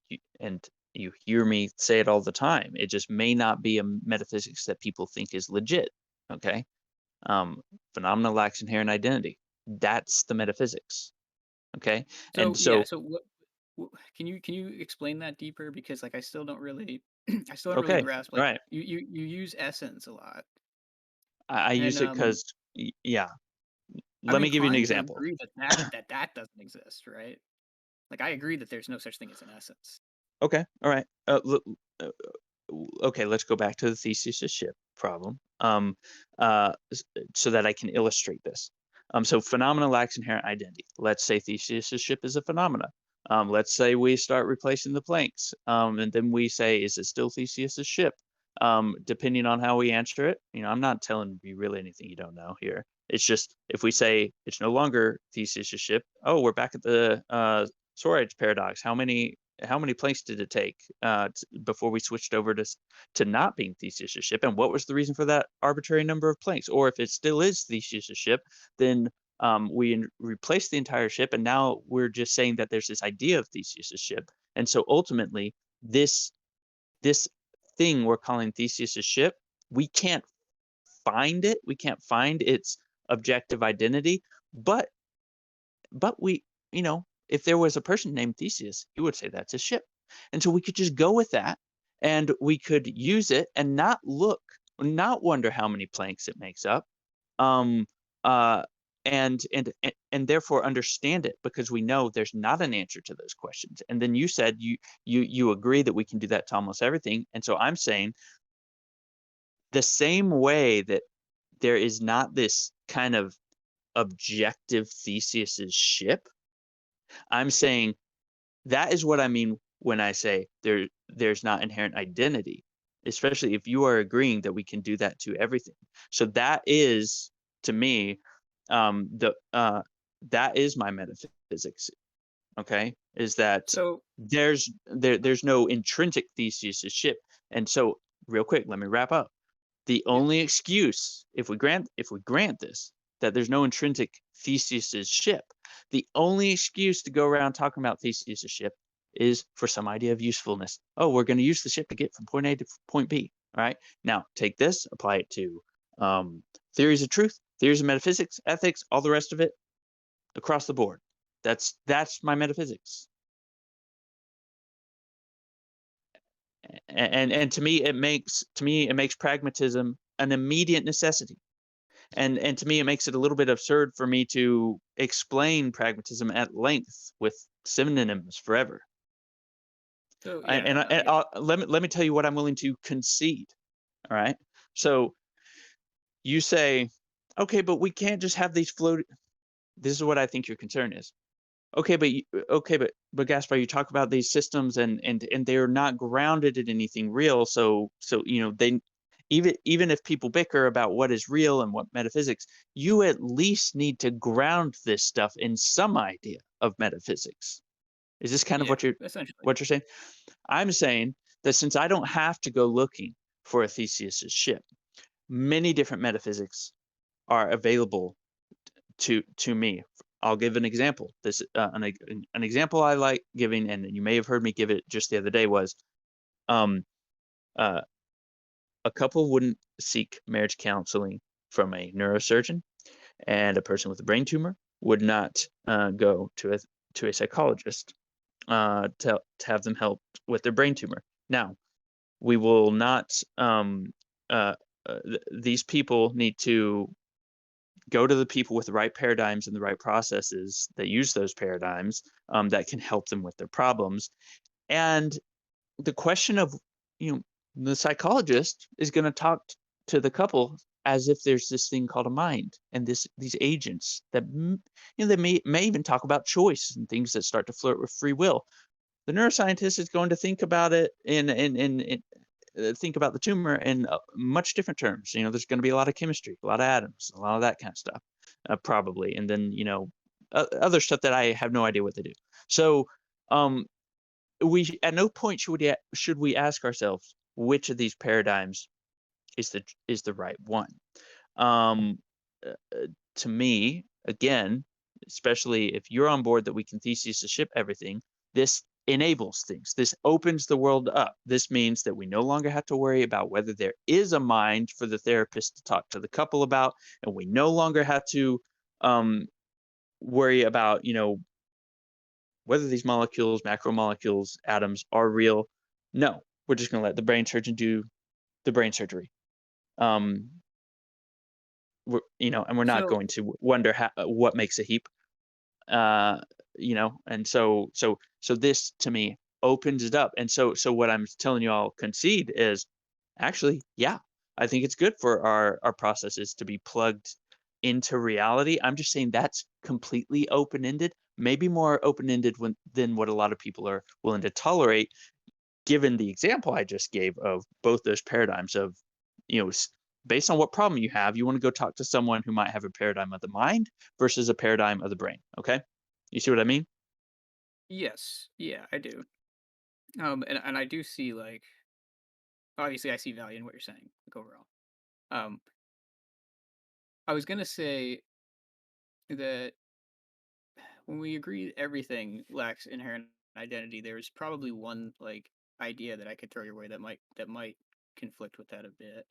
S1: you hear me say it all the time. It just may not be a metaphysics that people think is legit, okay? Um, Phenomena lacks inherent identity. That's the metaphysics, okay? And
S3: So yeah,
S1: so,
S3: so can you explain that deeper, because like I still don't really I still don't really
S1: okay,
S3: grasp
S1: all
S3: like
S1: right.
S3: you use essence a lot.
S1: I
S3: And
S1: use it because, yeah.
S3: I'm
S1: Let me give you an
S3: inclined to
S1: example.
S3: agree that doesn't exist, right? Like I agree that there's no such thing as an essence.
S1: Okay, all right. Uh, okay, let's go back to the thesis ship problem. So that I can illustrate this. So phenomena lacks inherent identity. Let's say thesis ship is a phenomena. Let's say we start replacing the planks, and then we say, is it still Theseus's ship? Depending on how we answer it, I'm not telling you really anything you don't know here. It's just if we say it's no longer Theseus's ship, oh, we're back at the storage paradox. How many planks did it take before we switched over to not being Theseus' ship, and what was the reason for that arbitrary number of planks? Or if it still is Theseus' ship, then we replace the entire ship, and now we're just saying that there's this idea of Theseus' ship, and so ultimately this thing we're calling Theseus' ship, we can't find it, we can't find its objective identity, but we, if there was a person named Theseus, he would say that's his ship. And so we could just go with that and we could use it and not wonder how many planks it makes up. Um, uh, and therefore understand it because we know there's not an answer to those questions. And then you said you agree that we can do that to almost everything. And so I'm saying the same way that there is not this kind of objective Theseus's ship, I'm saying that is what I mean when I say there's not inherent identity, especially if you are agreeing that we can do that to everything. So that is, to me, the that is my metaphysics. Okay, is that
S3: So
S1: there's no intrinsic Theseus's ship, and so real quick, let me wrap up. The
S3: yeah.
S1: only excuse, if we grant this, that there's no intrinsic Theseus's ship, the only excuse to go around talking about Theseus's ship is for some idea of usefulness. Oh, we're going to use the ship to get from point A to point B. All right. Now take this, apply it to theories of truth, theories of metaphysics, ethics, all the rest of it. across the board. That's my metaphysics. And to me it makes pragmatism an immediate necessity. And to me it makes it a little bit absurd for me to explain pragmatism at length with synonyms forever.
S3: So
S1: And,
S3: yeah,
S1: and, I,
S3: no,
S1: and
S3: yeah.
S1: let me tell you what I'm willing to concede. All right. So you say, okay, but we can't just have these float. This is what I think your concern is. Okay, but Gaspar, you talk about these systems and they're not grounded in anything real. So they even if people bicker about what is real and what metaphysics, you at least need to ground this stuff in some idea of metaphysics. Is this kind of
S3: Yeah,
S1: what you're
S3: essentially.
S1: what you're saying? I'm saying that since I don't have to go looking for a Theseus's ship, many different metaphysics are available to me. I'll give an example. An example I like giving, and you may have heard me give it just the other day, was um, uh, a couple wouldn't seek marriage counseling from a neurosurgeon, and a person with a brain tumor would not go to a psychologist to have them helped with their brain tumor. Now, we will not. Uh, these people need to go to the people with the right paradigms and the right processes that use those paradigms that can help them with their problems. And the question of, you know, the psychologist is going to talk to the couple as if there's this thing called a mind and these agents that they may even talk about choice and things that start to flirt with free will. The neuroscientist is going to think about it in think about the tumor in much different terms. There's going to be a lot of chemistry, a lot of atoms, a lot of that kind of stuff, probably, and then other stuff that I have no idea what they do. So um, we at no point should we ask ourselves which of these paradigms is the right one. Um, uh, to me, again, especially if you're on board that we can thesis to ship everything, this enables things. This opens the world up. This means that we no longer have to worry about whether there is a mind for the therapist to talk to the couple about, and we no longer have to um, worry about, whether these molecules, macromolecules, atoms are real. No, we're just going to let the brain surgeon do the brain surgery. Um, and we're not
S3: So
S1: going to wonder what makes a heap. uh and so this to me opens it up. And so what I'm telling you, I'll concede, is actually, yeah, I think it's good for our processes to be plugged into reality. I'm just saying that's completely open-ended, maybe more open-ended than what a lot of people are willing to tolerate, given the example I just gave of both those paradigms of, based on what problem you have, you want to go talk to someone who might have a paradigm of the mind versus a paradigm of the brain. Okay. You see what I mean?
S3: yes, yeah, I do. And I do see, like, obviously I see value in what you're saying, like, overall. Um, I was gonna say that when we agree everything lacks inherent identity, there's probably one, like, idea that I could throw your way that might conflict with that a bit.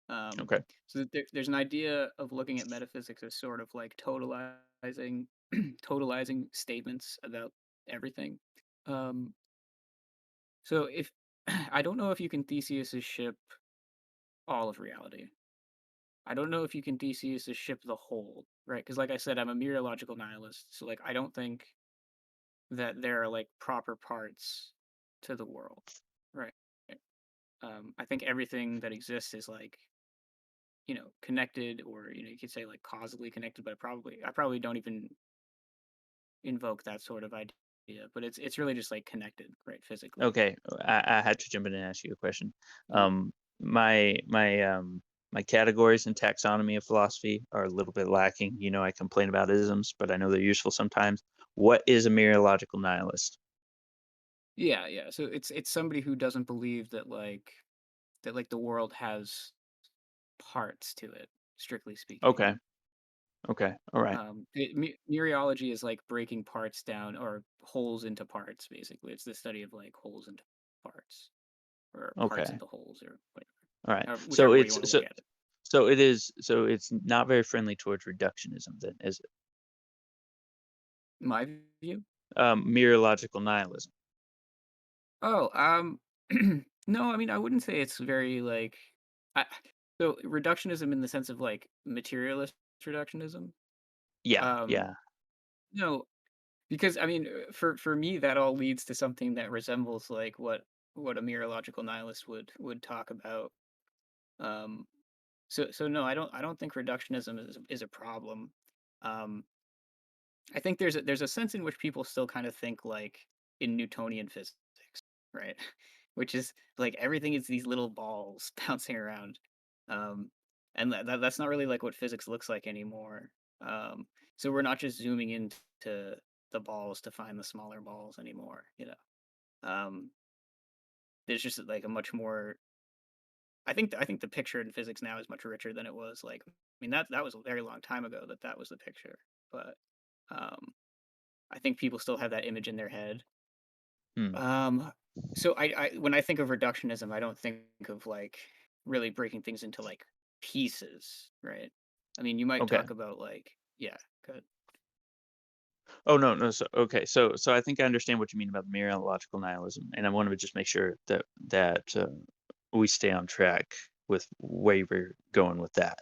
S3: Um,
S1: Okay.
S3: so there's an idea of looking at metaphysics as sort of like totalizing totalizing statements about everything. Um, so if I don't know if you can Theseus's ship all of reality. I don't know if you can Theseus's ship the whole, right? Because like I said, I'm a meteorological nihilist, so like I don't think that there are like proper parts to the world, right? I think everything that exists is like, connected, or you could say like causally connected, but I probably don't even invoke that sort of idea, but it's really just like connected, right, physically.
S1: Okay. I had to jump in and ask you a question.
S3: Yeah.
S1: My categories and taxonomy of philosophy are a little bit lacking. I complain about isms, but I know they're useful sometimes. What is a mereological nihilist?
S3: Yeah, yeah. So it's somebody who doesn't believe that the world has parts to it, strictly speaking.
S1: Okay. Okay. All right.
S3: Mereology is like breaking parts down, or wholes into parts, basically. It's the study of like wholes into parts, or parts
S1: Okay.
S3: into wholes, or whatever,
S1: All right. So
S3: whichever way you
S1: it's
S3: want to
S1: so
S3: look at it.
S1: so it is so it's not very friendly towards reductionism then, is it?
S3: My view?
S1: Mereological nihilism.
S3: Oh, no, I mean, I wouldn't say it's very like I so reductionism in the sense of like materialist reductionism.
S1: Yeah,
S3: Um,
S1: yeah.
S3: no, because I mean, for me, that all leads to something that resembles like what a mereological nihilist would talk about. Um, so no, I don't think reductionism is a problem. Um, I think there's a sense in which people still kind of think like in Newtonian physics, right? Which is like everything is these little balls bouncing around. Um, and that's not really like what physics looks like anymore. Um, so we're not just zooming into the balls to find the smaller balls anymore, you know. Um, there's just like a much more I think the picture in physics now is much richer than it was like I mean that was a very long time ago that was the picture. But um I think people still have that image in their head.
S1: Hmm.
S3: Um, so I when I think of reductionism, I don't think of like really breaking things into like pieces, right? I mean, you might
S1: Okay.
S3: talk about like yeah, good.
S1: Oh, no, no, so okay, so I think I understand what you mean about mereological nihilism, and I wanted to just make sure that we stay on track with where we're going with that.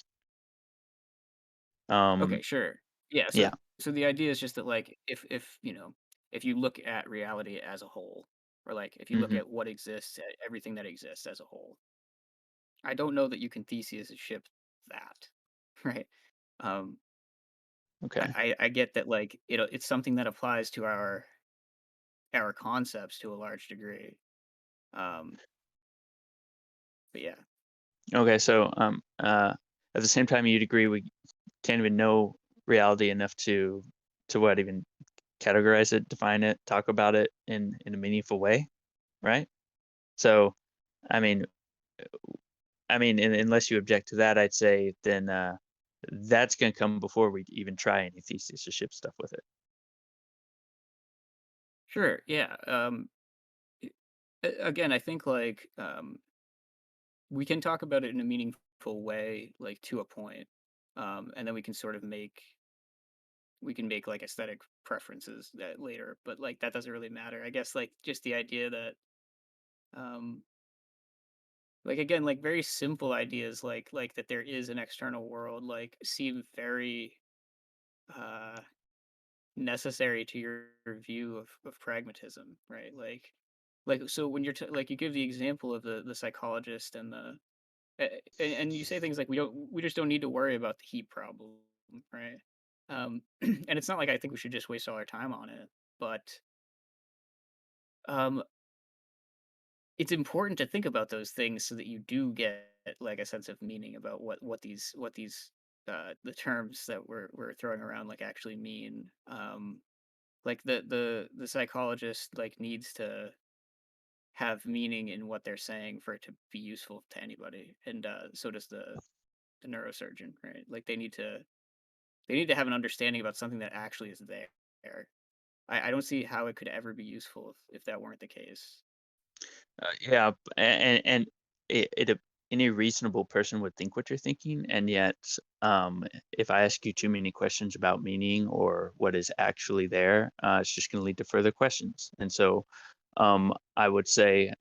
S3: Okay,
S1: Um,
S3: sure. Yeah,
S1: yeah.
S3: so the idea is just that like if you know if you look at reality as a whole, or like if you look
S1: Mhm.
S3: at what exists, at everything that exists as a whole, I don't know that you can thesis ship that, right? Um,
S1: Okay.
S3: I get that like it's something that applies to our concepts to a large degree. Um, but yeah,
S1: Okay, so, at the same time, you'd agree we can't even know reality enough to what, even categorize it, define it, talk about it in a meaningful way, right? So, I mean unless you object to that, I'd say then, that's gonna come before we even try any thesis or ship stuff with it.
S3: sure, yeah. Again, I think like we can talk about it in a meaningful way, like to a point, and then we can sort of make like aesthetic preferences that later. But like that doesn't really matter. I guess like just the idea that um, like again like very simple ideas like that there is an external world like seem very uh necessary to your view of pragmatism, right? Like so when like you give the example of the psychologist and and you say things like we just don't need to worry about the heat problem, right? And it's not like I think we should just waste all our time on it, but um it's important to think about those things so that you do get like a sense of meaning about what these the terms that we're throwing around like actually mean. Like the psychologist like needs to have meaning in what they're saying for it to be useful to anybody, and so does the neurosurgeon, right? Like they need to have an understanding about something that actually is there. I don't see how it could ever be useful if that weren't the case.
S1: Yeah, and any reasonable person would think what you're thinking, and yet, if I ask you too many questions about meaning or what is actually there, it's just going to lead to further questions. And so, I would say,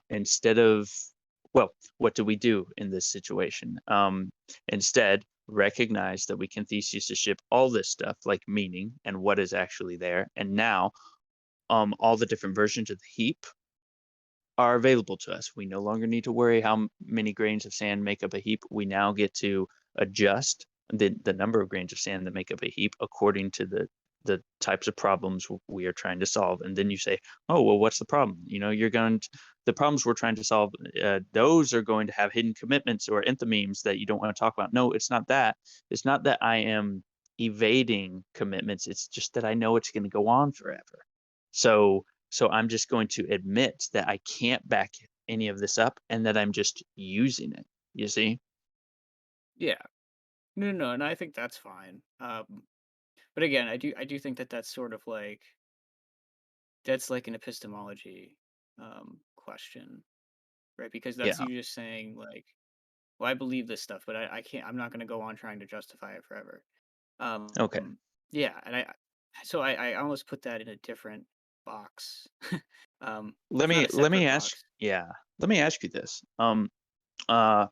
S1: instead of, well, what do we do in this situation? Instead, recognize that we can thesis ship all this stuff like meaning and what is actually there, and now, all the different versions of the heap are available to us. We no longer need to worry how many grains of sand make up a heap. We now get to adjust the number of grains of sand that make up a heap according to the types of problems we are trying to solve. And then you say, oh, well, what's the problem? You're going to, the problems we're trying to solve, those are going to have hidden commitments or enthymemes that you don't want to talk about. No, it's not that. It's not that I am evading commitments. It's just that I know it's going to go on forever. So I'm just going to admit that I can't back any of this up and that I'm just using it. You see?
S3: Yeah, no, and I think that's fine. But again, I do think that that's sort of like that's like an epistemology question, right? Because that's
S1: Yeah.
S3: you just saying like, well, I believe this stuff, but I can't. I'm not going to go on trying to justify it forever. Um,
S1: Okay.
S3: yeah, and So I almost put that in a different box.
S1: Let
S3: It's not
S1: me
S3: a
S1: let
S3: separate
S1: me ask
S3: box.
S1: yeah, let me ask you this. Uh,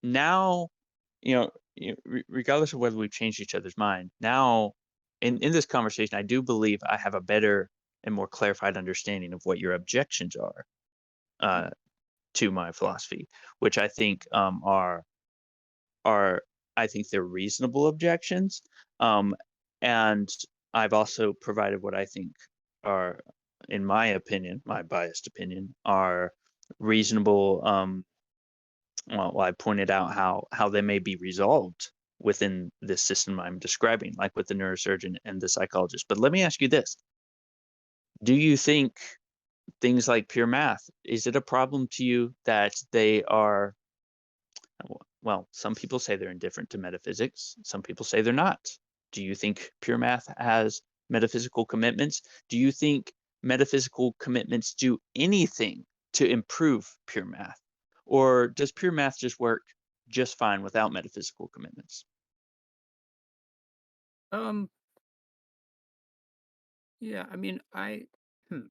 S1: now, regardless of whether we've changed each other's mind, now in this conversation, I do believe I have a better and more clarified understanding of what your objections are
S3: Mhm.
S1: uh, to my philosophy, which I think are I think they're reasonable objections. And I've also provided what I think are, in my opinion, my biased opinion, are reasonable. Well, I pointed out how they may be resolved within this system I'm describing, like with the neurosurgeon and the psychologist. But let me ask you this: do you think things like pure math, is it a problem to you that they are, well, some people say they're indifferent to metaphysics. Some people say they're not. Do you think pure math has metaphysical commitments? Do you think metaphysical commitments do anything to improve pure math? Or does pure math just work just fine without metaphysical commitments?
S3: Um, yeah, I mean, hmm.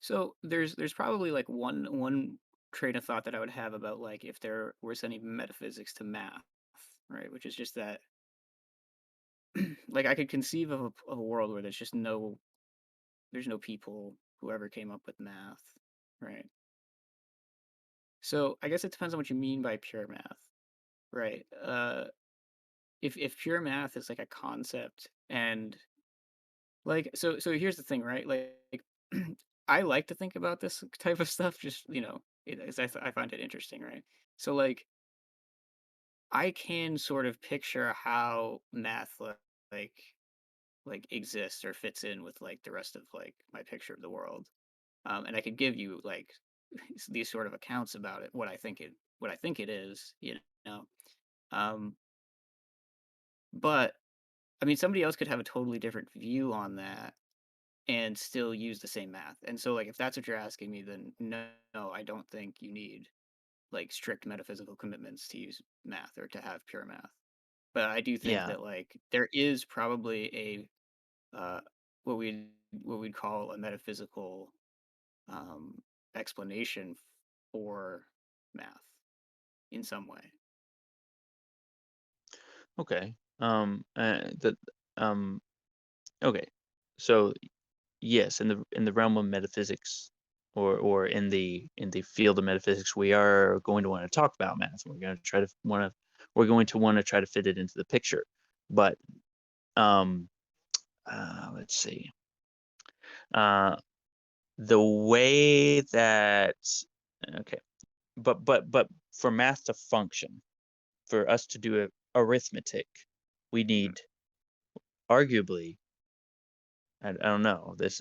S3: So there's probably like one train of thought that I would have about like if there was any metaphysics to math, right? Which is just that like I could conceive of a world where there's no people who ever came up with math, right? So I guess it depends on what you mean by pure math, right? If pure math is like a concept and like so here's the thing, right? Like I like to think about this type of stuff just, I find it interesting, right? So like I can sort of picture how math like like exists or fits in with like the rest of like my picture of the world. And I could give you like these sort of accounts about it, what I think it is, know. Um, but I mean, somebody else could have a totally different view on that and still use the same math. And so, like, if that's what you're asking me, then no, I don't think you need like strict metaphysical commitments to use math or to have pure math. But I do think
S1: Yeah.
S3: that like there is probably uh, what we'd call a metaphysical um, explanation for math in some way.
S1: Okay. That. Um. Okay. So yes, in the realm of metaphysics, or in the field of metaphysics, we are going to want to talk about math. We're going to want to try to fit it into the picture. But um, let's see. Uh, the way that okay, but for math to function, for us to do arithmetic, we
S3: Mhm.
S1: need arguably, I don't know. This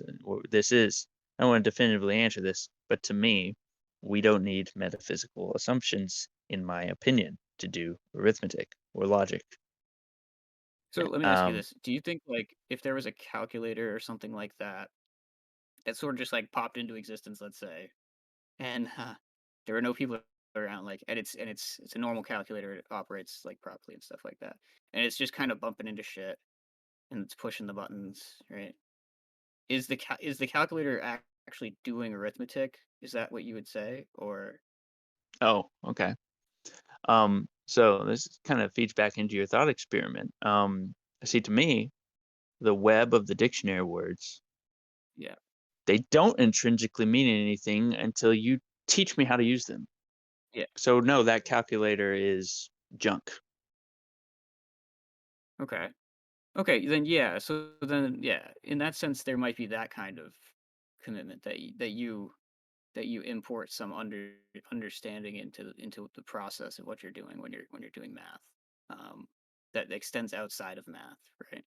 S1: is, I don't want to definitively answer this, but to me, we don't need metaphysical assumptions, in my opinion, to do arithmetic or logic.
S3: So let me ask you
S1: Um,
S3: this: do you think like if there was a calculator or something like that that sort of just like popped into existence, let's say, and there were no people around, like, and it's a normal calculator, it operates like properly and stuff like that, and it's just kind of bumping into shit and it's pushing the buttons, right? Is the calculator actually doing arithmetic? Is that what you would say, or
S1: oh, okay. So this kind of feeds back into your thought experiment. See, to me, the web of the dictionary words,
S3: yeah?
S1: they don't intrinsically mean anything until you teach me how to use them.
S3: Yeah.
S1: So no, that calculator is junk.
S3: Okay. Okay, then yeah. So then yeah, in that sense, there might be that kind of commitment that you import some understanding into the process of what you're doing when you're doing math. That extends outside of math, right?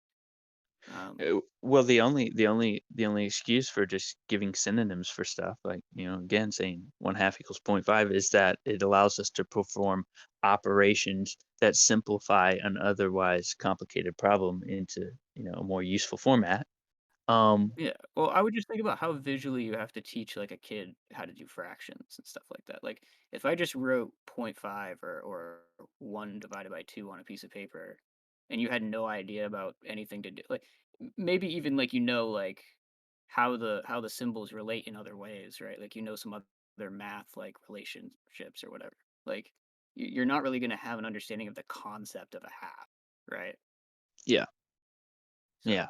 S3: Um,
S1: Well, the only excuse for just giving synonyms for stuff, like, again, saying 1/2 equals point 0.5, is that it allows us to perform operations that simplify an otherwise complicated problem into, a more useful format. Um,
S3: yeah. Well, I would just think about how visually you have to teach like a kid how to do fractions and stuff like that. Like if I just wrote point 0.5 or 1 divided by 2 on a piece of paper, and you had no idea about anything to do, like maybe even like like how the symbols relate in other ways, right? Like some other math like relationships or whatever. Like you're not really going to have an understanding of the concept of a half, right?
S1: Yeah.
S3: So
S1: Yeah.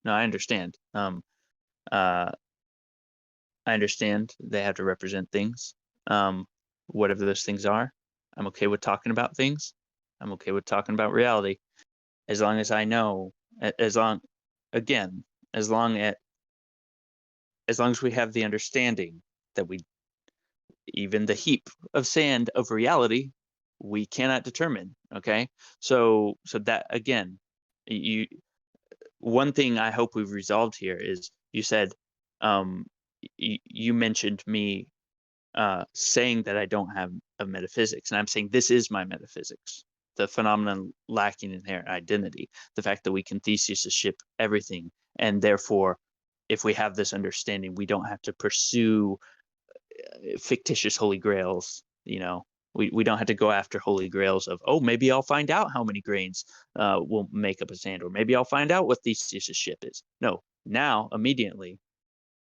S1: No, I understand. Uh, I understand they have to represent things, um, whatever those things are. I'm okay with talking about things. I'm okay with talking about reality as long as I know, as long, again, as long as long as we have the understanding that we, even the heap of sand of reality, we cannot determine. Okay, so that again, you one thing I hope we've resolved here is you said, um, you mentioned me saying that I don't have a metaphysics, and I'm saying this is my metaphysics. The phenomenon lacking inherent identity, the fact that we can thesis-ship everything, and therefore, if we have this understanding, we don't have to pursue fictitious holy grails. We don't have to go after holy grails of, oh, maybe I'll find out how many grains will make up a sand, or maybe I'll find out what thesis-ship is. No, now immediately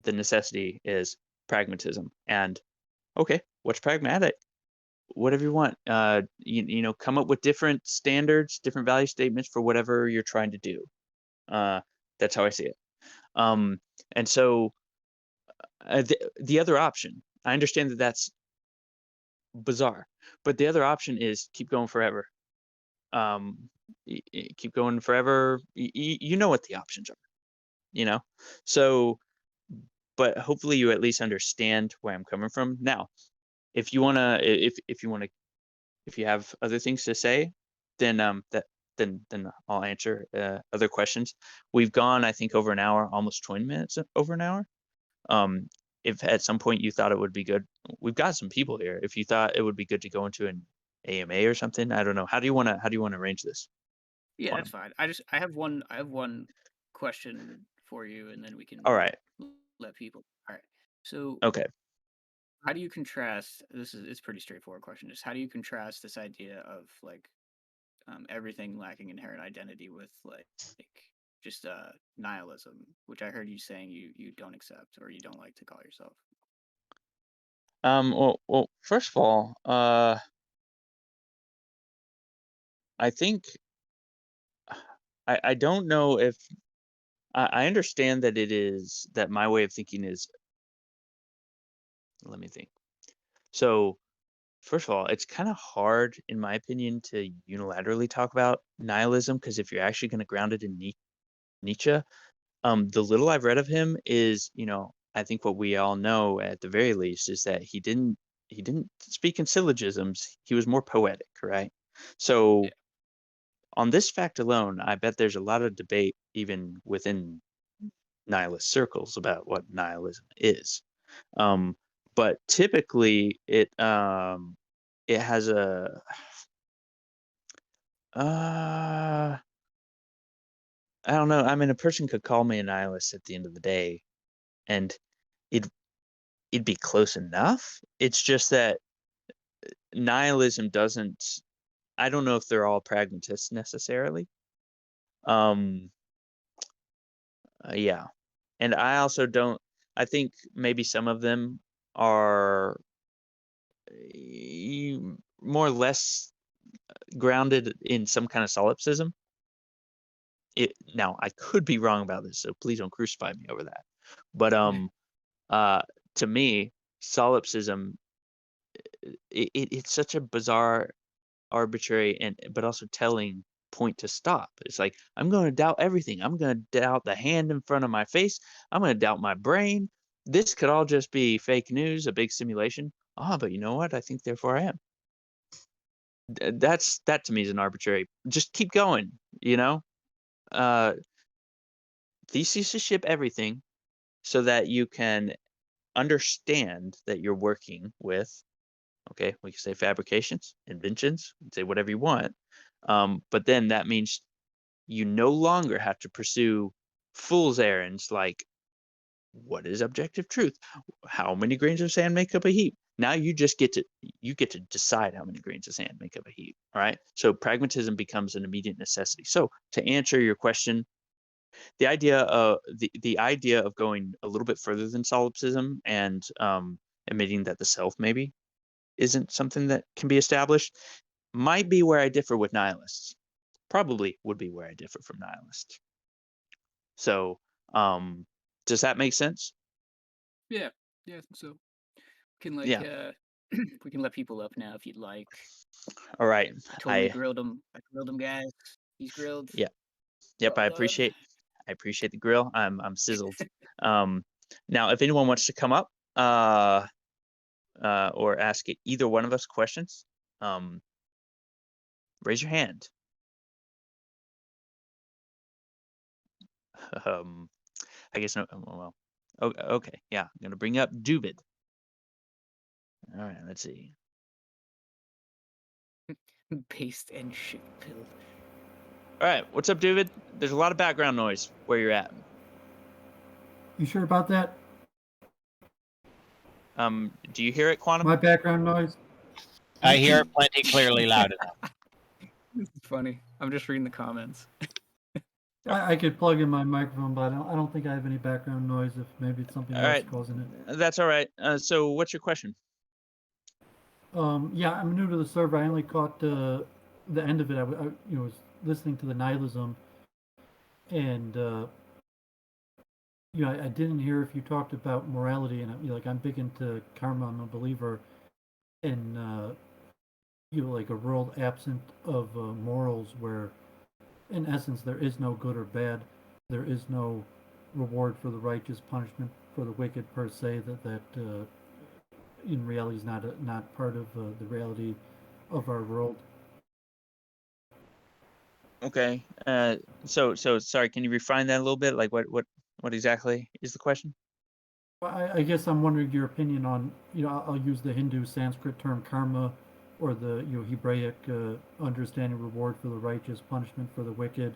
S1: the necessity is pragmatism. And okay, what's pragmatic? Whatever you want. Come up with different standards, different value statements for whatever you're trying to do. Uh, that's how I see it. Um, and so the other option, I understand that that's bizarre, but the other option is keep going forever. Um, Keep going forever. You know what the options are, you know? So, but hopefully you at least understand where I'm coming from. Now, if you want to if you have other things to say, then then I'll answer other questions. We've gone, I think, over an hour, almost 20 minutes over an hour. Um, if at some point you thought it would be good, we've got some people here. If you thought it would be good to go into an AMA or something, I don't know. How do you want to arrange this?
S3: yeah, that's
S1: Quantum.
S3: fine. I have one question for you, and then we can
S1: All right.
S3: let people. All right. So
S1: Okay.
S3: how do you contrast? It's a pretty straightforward question. Just how do you contrast this idea of like everything lacking inherent identity with like just nihilism, which I heard you saying you don't accept or you don't like to call yourself.
S1: Well, first of all, I think I don't know if I understand that it is that my way of thinking is. Let me think. So first of all, it's kind of hard, in my opinion, to unilaterally talk about nihilism because if you're actually going to ground it in Nietzsche, the little I've read of him is, I think what we all know at the very least is that he didn't speak in syllogisms. He was more poetic, right?
S3: Yeah.
S1: So on this fact alone, I bet there's a lot of debate even within nihilist circles about what nihilism is. Um, but typically, it has a uh, I don't know. I mean, a person could call me a nihilist at the end of the day, and it it'd be close enough. It's just that nihilism doesn't. I don't know if they're all pragmatists necessarily. Um, yeah, and I also don't. I think maybe some of them are more or less grounded in some kind of solipsism. Now I could be wrong about this, so please don't crucify me over that. But uh, to me, solipsism it's such a bizarre, arbitrary, and but also telling point to stop. It's like I'm going to doubt everything. I'm going to doubt the hand in front of my face. I'm going to doubt my brain. This could all just be fake news, a big simulation. Ah, but you know what? I think therefore I am. That to me is an arbitrary. Just keep going. You know, uh, thesis to ship everything so that you can understand that you're working with, okay, we can say fabrications, inventions, we can say whatever you want. But then that means you no longer have to pursue fool's errands like what is objective truth? How many grains of sand make up a heap? Now you just get to decide how many grains of sand make up a heap. All right. So pragmatism becomes an immediate necessity. So to answer your question, the idea of going a little bit further than solipsism and admitting that the self maybe isn't something that can be established might be where I differ with nihilists. Probably would be where I differ from nihilists. So, does that make sense?
S3: Yeah, yeah, I think so. We can
S1: Yeah.
S3: we can let people up now if you'd like.
S1: All right.
S3: I totally
S1: I
S3: grilled him. I grilled him, guys. He's grilled.
S1: Yeah. Yep.
S3: Well done.
S1: I appreciate the grill. I'm sizzled. Um, now, if anyone wants to come up, or ask either one of us questions, um, raise your hand. Um, I guess no. Well, okay. Yeah, I'm gonna bring up Duvid. All right. Let's see.
S3: Paste and shift pill.
S1: All right. What's up, Duvid? There's a lot of background noise where you're at.
S4: You sure about that?
S1: Do you hear it, Quantum?
S4: My background noise?
S2: I hear it plenty clearly loud enough.
S3: This is funny. I'm just reading the comments.
S4: I could plug in my microphone, but I don't think I have any background noise. If maybe it's something
S1: All
S4: else
S1: right.
S4: causing it.
S1: That's all right. So what's your question?
S4: Yeah, I'm new to the server. I only caught the end of it. I was listening to the nihilism, and I didn't hear if you talked about morality. And like I'm big into karma. I'm a believer in like a world absent of morals, where in essence there is no good or bad. There is no reward for the righteous, punishment for the wicked per se. That in reality is not part of the reality of our world.
S1: Okay. So sorry. Can you refine that a little bit? Like what exactly is the question?
S4: I guess I'm wondering your opinion on, I'll use the Hindu Sanskrit term karma, or the Hebraic understanding reward for the righteous, punishment for the wicked.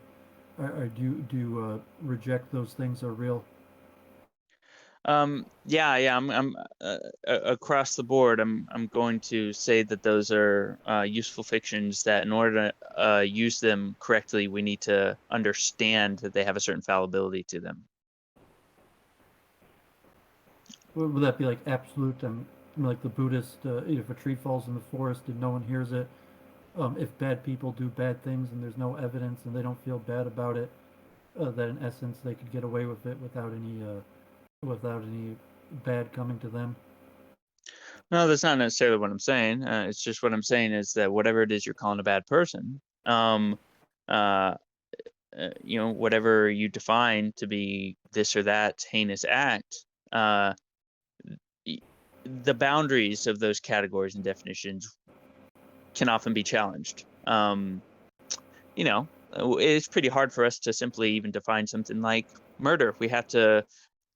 S4: Do you reject those things are real?
S1: Yeah. I'm across the board. I'm going to say that those are useful fictions. That in order to use them correctly, we need to understand that they have a certain fallibility to them.
S4: Would that be like absolute? Like the Buddhist, if a tree falls in the forest and no one hears it, if bad people do bad things and there's no evidence and they don't feel bad about it, that in essence they could get away with it without any bad coming to them.
S1: No, that's not necessarily what I'm saying. It's just what I'm saying is that whatever it is you're calling a bad person, uh, whatever you define to be this or that heinous act, the boundaries of those categories and definitions can often be challenged. It's pretty hard for us to simply even define something like murder. We have to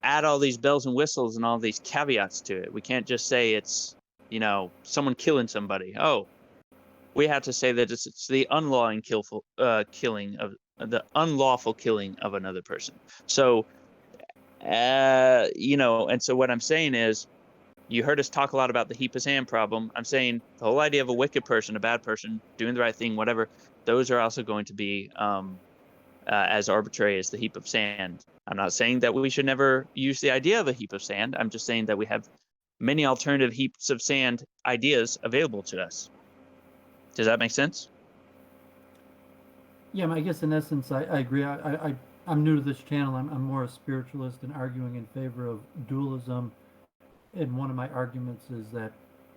S1: add all these bells and whistles and all these caveats to it. We can't just say it's, someone killing somebody. Oh, we have to say that it's the unlawful killing of another person. So, and so what I'm saying is, you heard us talk a lot about the heap of sand problem. I'm saying the whole idea of a wicked person, a bad person, doing the right thing, whatever, those are also going to be as arbitrary as the heap of sand. I'm not saying that we should never use the idea of a heap of sand. I'm just saying that we have many alternative heaps of sand ideas available to us. Does that make sense?
S4: Yeah, I guess in essence, I agree. I'm new to this channel. I'm more a spiritualist and arguing in favor of dualism. And one of my arguments is that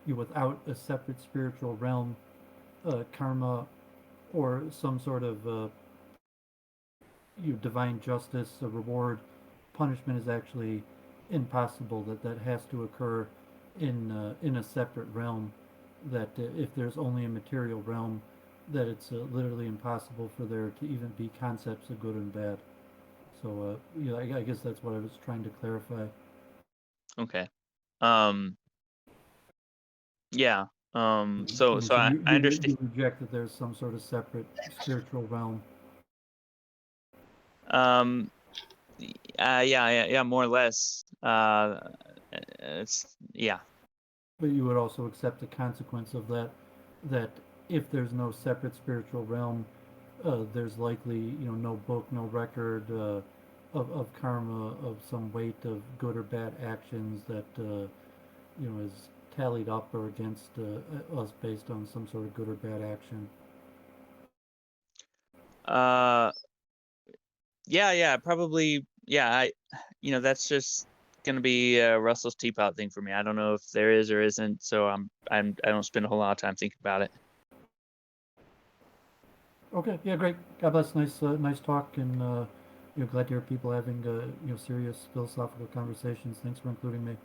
S4: without a separate spiritual realm, karma or some sort of divine justice, a reward, punishment is actually impossible. That has to occur in a separate realm. That if there's only a material realm, that it's literally impossible for there to even be concepts of good and bad. So I guess that's what I was trying to clarify.
S1: Okay. Yeah. So
S4: So
S1: I understand.
S4: you reject that there's some sort of separate spiritual realm.
S1: Yeah, more or less. It's yeah.
S4: but you would also accept the consequence of that, that if there's no separate spiritual realm, there's likely, no book, no record of karma of some weight of good or bad actions that is tallied up or against us based on some sort of good or bad action.
S1: Yeah, probably. Yeah, that's just gonna be a Russell's teapot thing for me. I don't know if there is or isn't, so I don't spend a whole lot of time thinking about it.
S4: Okay, yeah, great. God bless. Nice talk, and glad to hear people having serious philosophical conversations. Thanks for including me.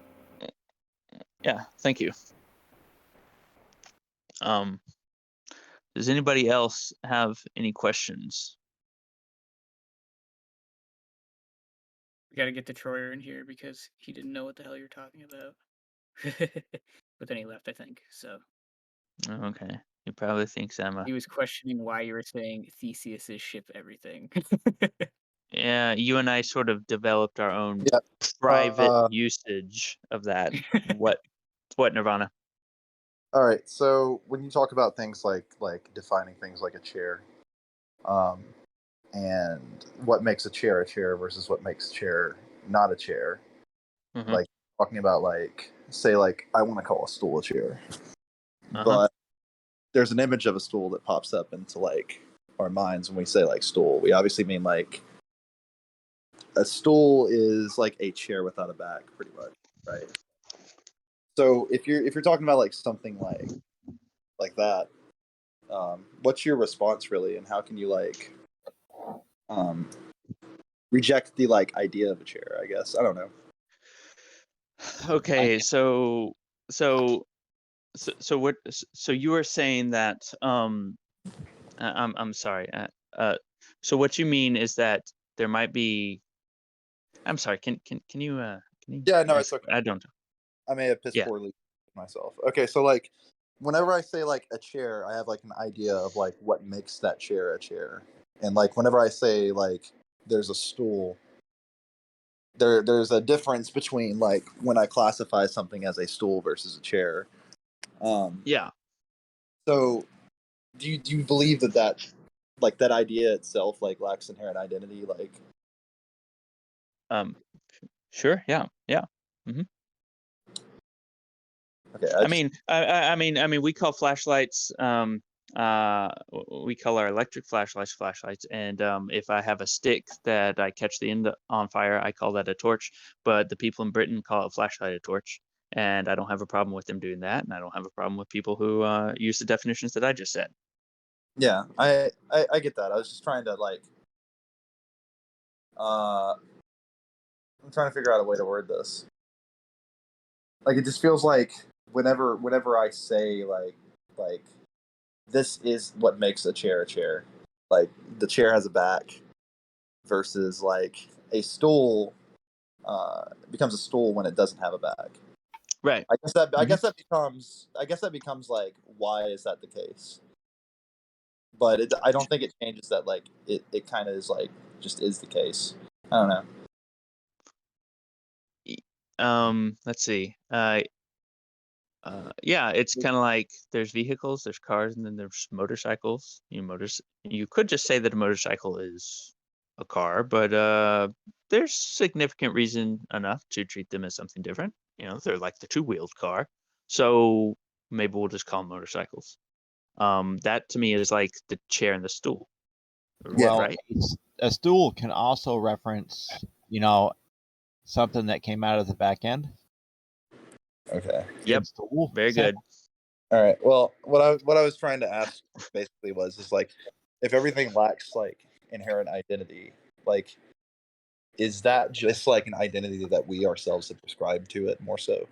S1: Yeah, thank you. Does anybody else have any questions?
S3: We got to get the Troyer in here because he didn't know what the hell you're talking about. But then he left, I think. So
S1: Okay, he probably thinks I'm a.
S3: he was questioning why you were saying Theseus's ship everything.
S1: Yeah, you and I sort of developed our own
S5: Yeah.
S1: private usage of that. What Nirvana?
S5: All right. So when you talk about things like defining things like a chair, and what makes a chair versus what makes a chair not a chair,
S1: Mhm.
S5: like talking about say I want to call a stool a chair, but there's an image of a stool that pops up into our minds when we say stool. We obviously mean a stool is like a chair without a back, pretty much, right? So if you're talking about something like that, what's your response really, and how can you um, reject the idea of a chair? I guess I don't know.
S1: Okay, so what? So you were saying that I'm sorry. So what you mean is that there might be. I'm sorry. Can you
S5: Yeah, no, it's
S1: ask?
S5: okay.
S1: I don't.
S5: I may have pissed
S1: Yeah.
S5: poorly myself. Okay, so whenever I say a chair, I have an idea of what makes that chair a chair, and whenever I say there's a stool, there's a difference between when I classify something as a stool versus a chair.
S1: Yeah.
S5: So do you believe that that idea itself lacks inherent identity?
S1: Sure. Yeah. Mm-hmm.
S5: Okay,
S1: I mean, we call flashlights. We call our electric flashlights, and if I have a stick that I catch the end on fire, I call that a torch. But the people in Britain call a flashlight a torch, and I don't have a problem with them doing that, and I don't have a problem with people who use the definitions that I just said.
S5: yeah, I get that. I was just trying to I'm trying to figure out a way to word this. It just feels like whenever I say this is what makes a chair, the chair has a back versus a stool becomes a stool when it doesn't have a back.
S1: Right.
S5: I guess that becomes why is that the case? But I don't think it changes that it kind of is just is the case. I don't know.
S1: Let's see. Yeah, it's kind of like there's vehicles, there's cars, and then there's motorcycles. You could just say that a motorcycle is a car, but there's significant reason enough to treat them as something different. They're like the two-wheeled car, so maybe we'll just call them motorcycles. That to me is like the chair and the stool.
S2: Well,
S1: Right?
S2: a stool can also reference, something that came out of the back end.
S5: Okay.
S1: Yep.
S2: Stool.
S1: Very good.
S5: All right. Well, what I was trying to ask basically was just if everything lacks inherent identity, is that just an identity that we ourselves have prescribed to it more so?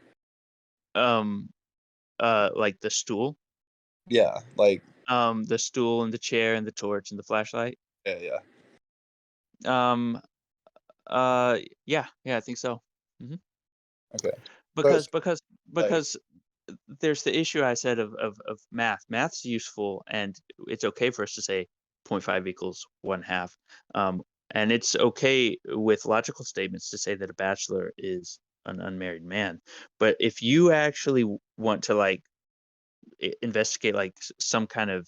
S1: Like the stool.
S5: Yeah.
S1: The stool and the chair and the torch and the flashlight.
S5: Yeah.
S1: Yeah, I think so. Mm-hmm.
S5: Okay.
S1: Because there's the issue I said of math. Math's useful, and it's okay for us to say 0.5 equals 1/2. And it's okay with logical statements to say that a bachelor is an unmarried man. But if you actually want to like investigate like some kind of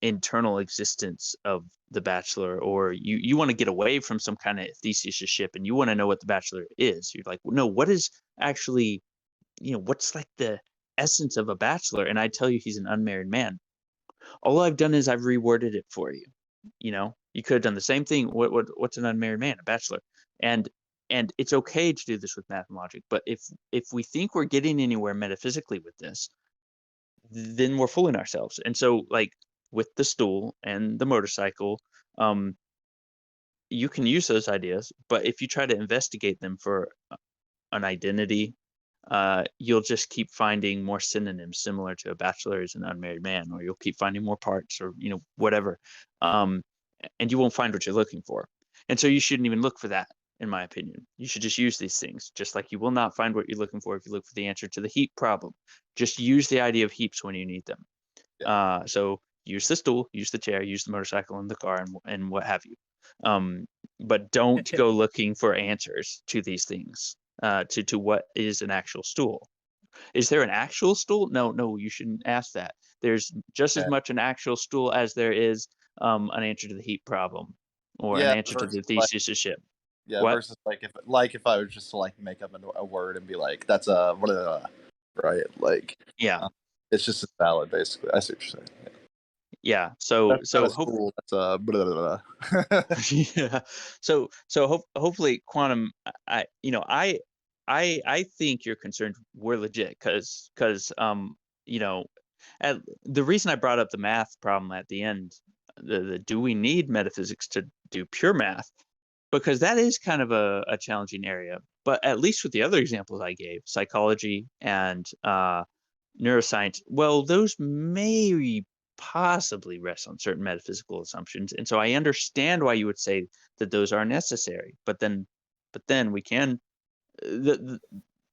S1: internal existence of the Bachelor, or you want to get away from some kind of theseusship and you want to know what the Bachelor is, you're like, no, what is actually, what's like the essence of a bachelor? And I tell you he's an unmarried man. All I've done is I've reworded it for you. You could have done the same thing. What's an unmarried man? A bachelor. And it's okay to do this with math and logic, but if we think we're getting anywhere metaphysically with this, then we're fooling ourselves. And so like with the stool and the motorcycle, you can use those ideas, but if you try to investigate them for an identity, you'll just keep finding more synonyms similar to a bachelor is an unmarried man, or you'll keep finding more parts, or whatever, and you won't find what you're looking for. And so you shouldn't even look for that, in my opinion. You should just use these things, just like you will not find what you're looking for if you look for the answer to the heap problem. Just use the idea of heaps when you need them. So use the stool, use the chair, use the motorcycle and the car, and what have you. But don't go looking for answers to these things, to what is an actual stool. Is there an actual stool? No, you shouldn't ask that. There's just as much an actual stool as there is an answer to the heat problem, or an answer to the theseusship.
S5: Yeah,
S1: What?
S5: versus if I was just to like make up a word and be like, that's a right? Like,
S1: Yeah,
S5: it's just as valid, basically. I see what you're saying.
S1: yeah. So
S5: That's not a
S1: hope
S5: school. That's a blah, blah, blah.
S1: yeah. Hopefully quantum, I think your concerns were legit, because the reason I brought up the math problem at the end, the do we need metaphysics to do pure math, because that is kind of a challenging area. But at least with the other examples I gave, psychology and neuroscience, well, those may possibly rest on certain metaphysical assumptions, and so I understand why you would say that those are necessary. But then we can, the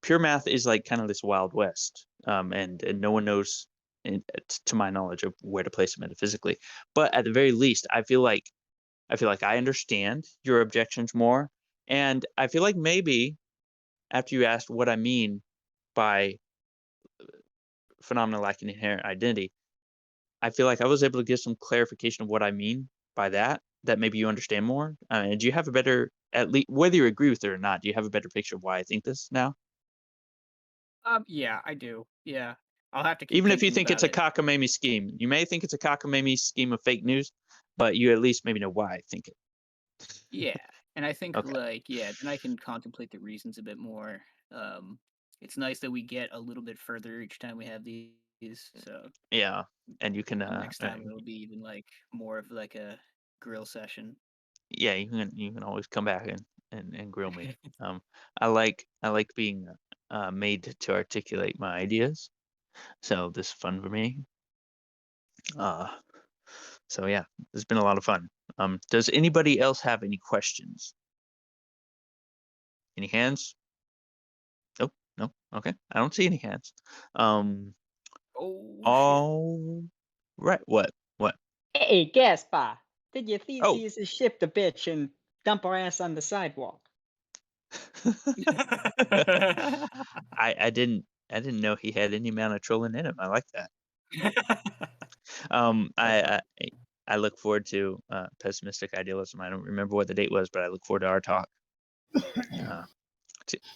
S1: pure math is like kind of this wild west, and no one knows, to my knowledge, of where to place it metaphysically. But at the very least, I feel like I understand your objections more, and I feel like maybe after you asked what I mean by phenomena lacking inherent identity, I feel like I was able to give some clarification of what I mean by that maybe you understand more. Do you have a better, at least whether you agree with it or not, do you have a better picture of why I think this now?
S3: Yeah, I do. Yeah, I'll have to keep
S1: Even if you
S3: thinking
S1: think it's
S3: about
S1: a
S3: it.
S1: cockamamie scheme, you may think it's a cockamamie scheme of fake news, but you at least maybe know why I think it.
S3: Yeah, and I think
S1: Okay.
S3: then I can contemplate the reasons a bit more. Um, it's nice that we get a little bit further each time we have these. So
S1: Yeah, and you can,
S3: next time it'll be even like more of like a grill session.
S1: yeah, you can always come back and grill me. I like being made to articulate my ideas, so this is fun for me. Uh, so yeah, it's been a lot of fun. Does anybody else have any questions? Any hands? Nope, nope. Okay, I don't see any hands.
S3: Oh shit!
S1: All right. What?
S6: Hey, Gaspar, did your
S1: Oh.
S6: thesis ship the bitch and dump her ass on the sidewalk?
S1: I didn't know he had any amount of trolling in him. I like that. I look forward to pessimistic idealism. I don't remember what the date was, but I look forward to our talk.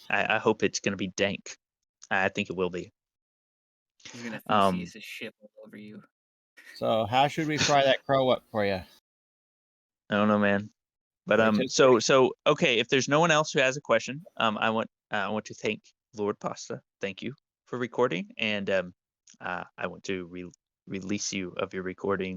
S1: I hope it's going to be dank. I think it will be.
S3: He's gonna
S1: Um,
S3: thesis his ship all over you.
S2: So how should we fry that crow up for you?
S1: I don't know, man. But
S2: Wait till-
S1: so okay. If there's no one else who has a question, I want to thank Lord Pasta. Thank you for recording, and I want to release you of your recording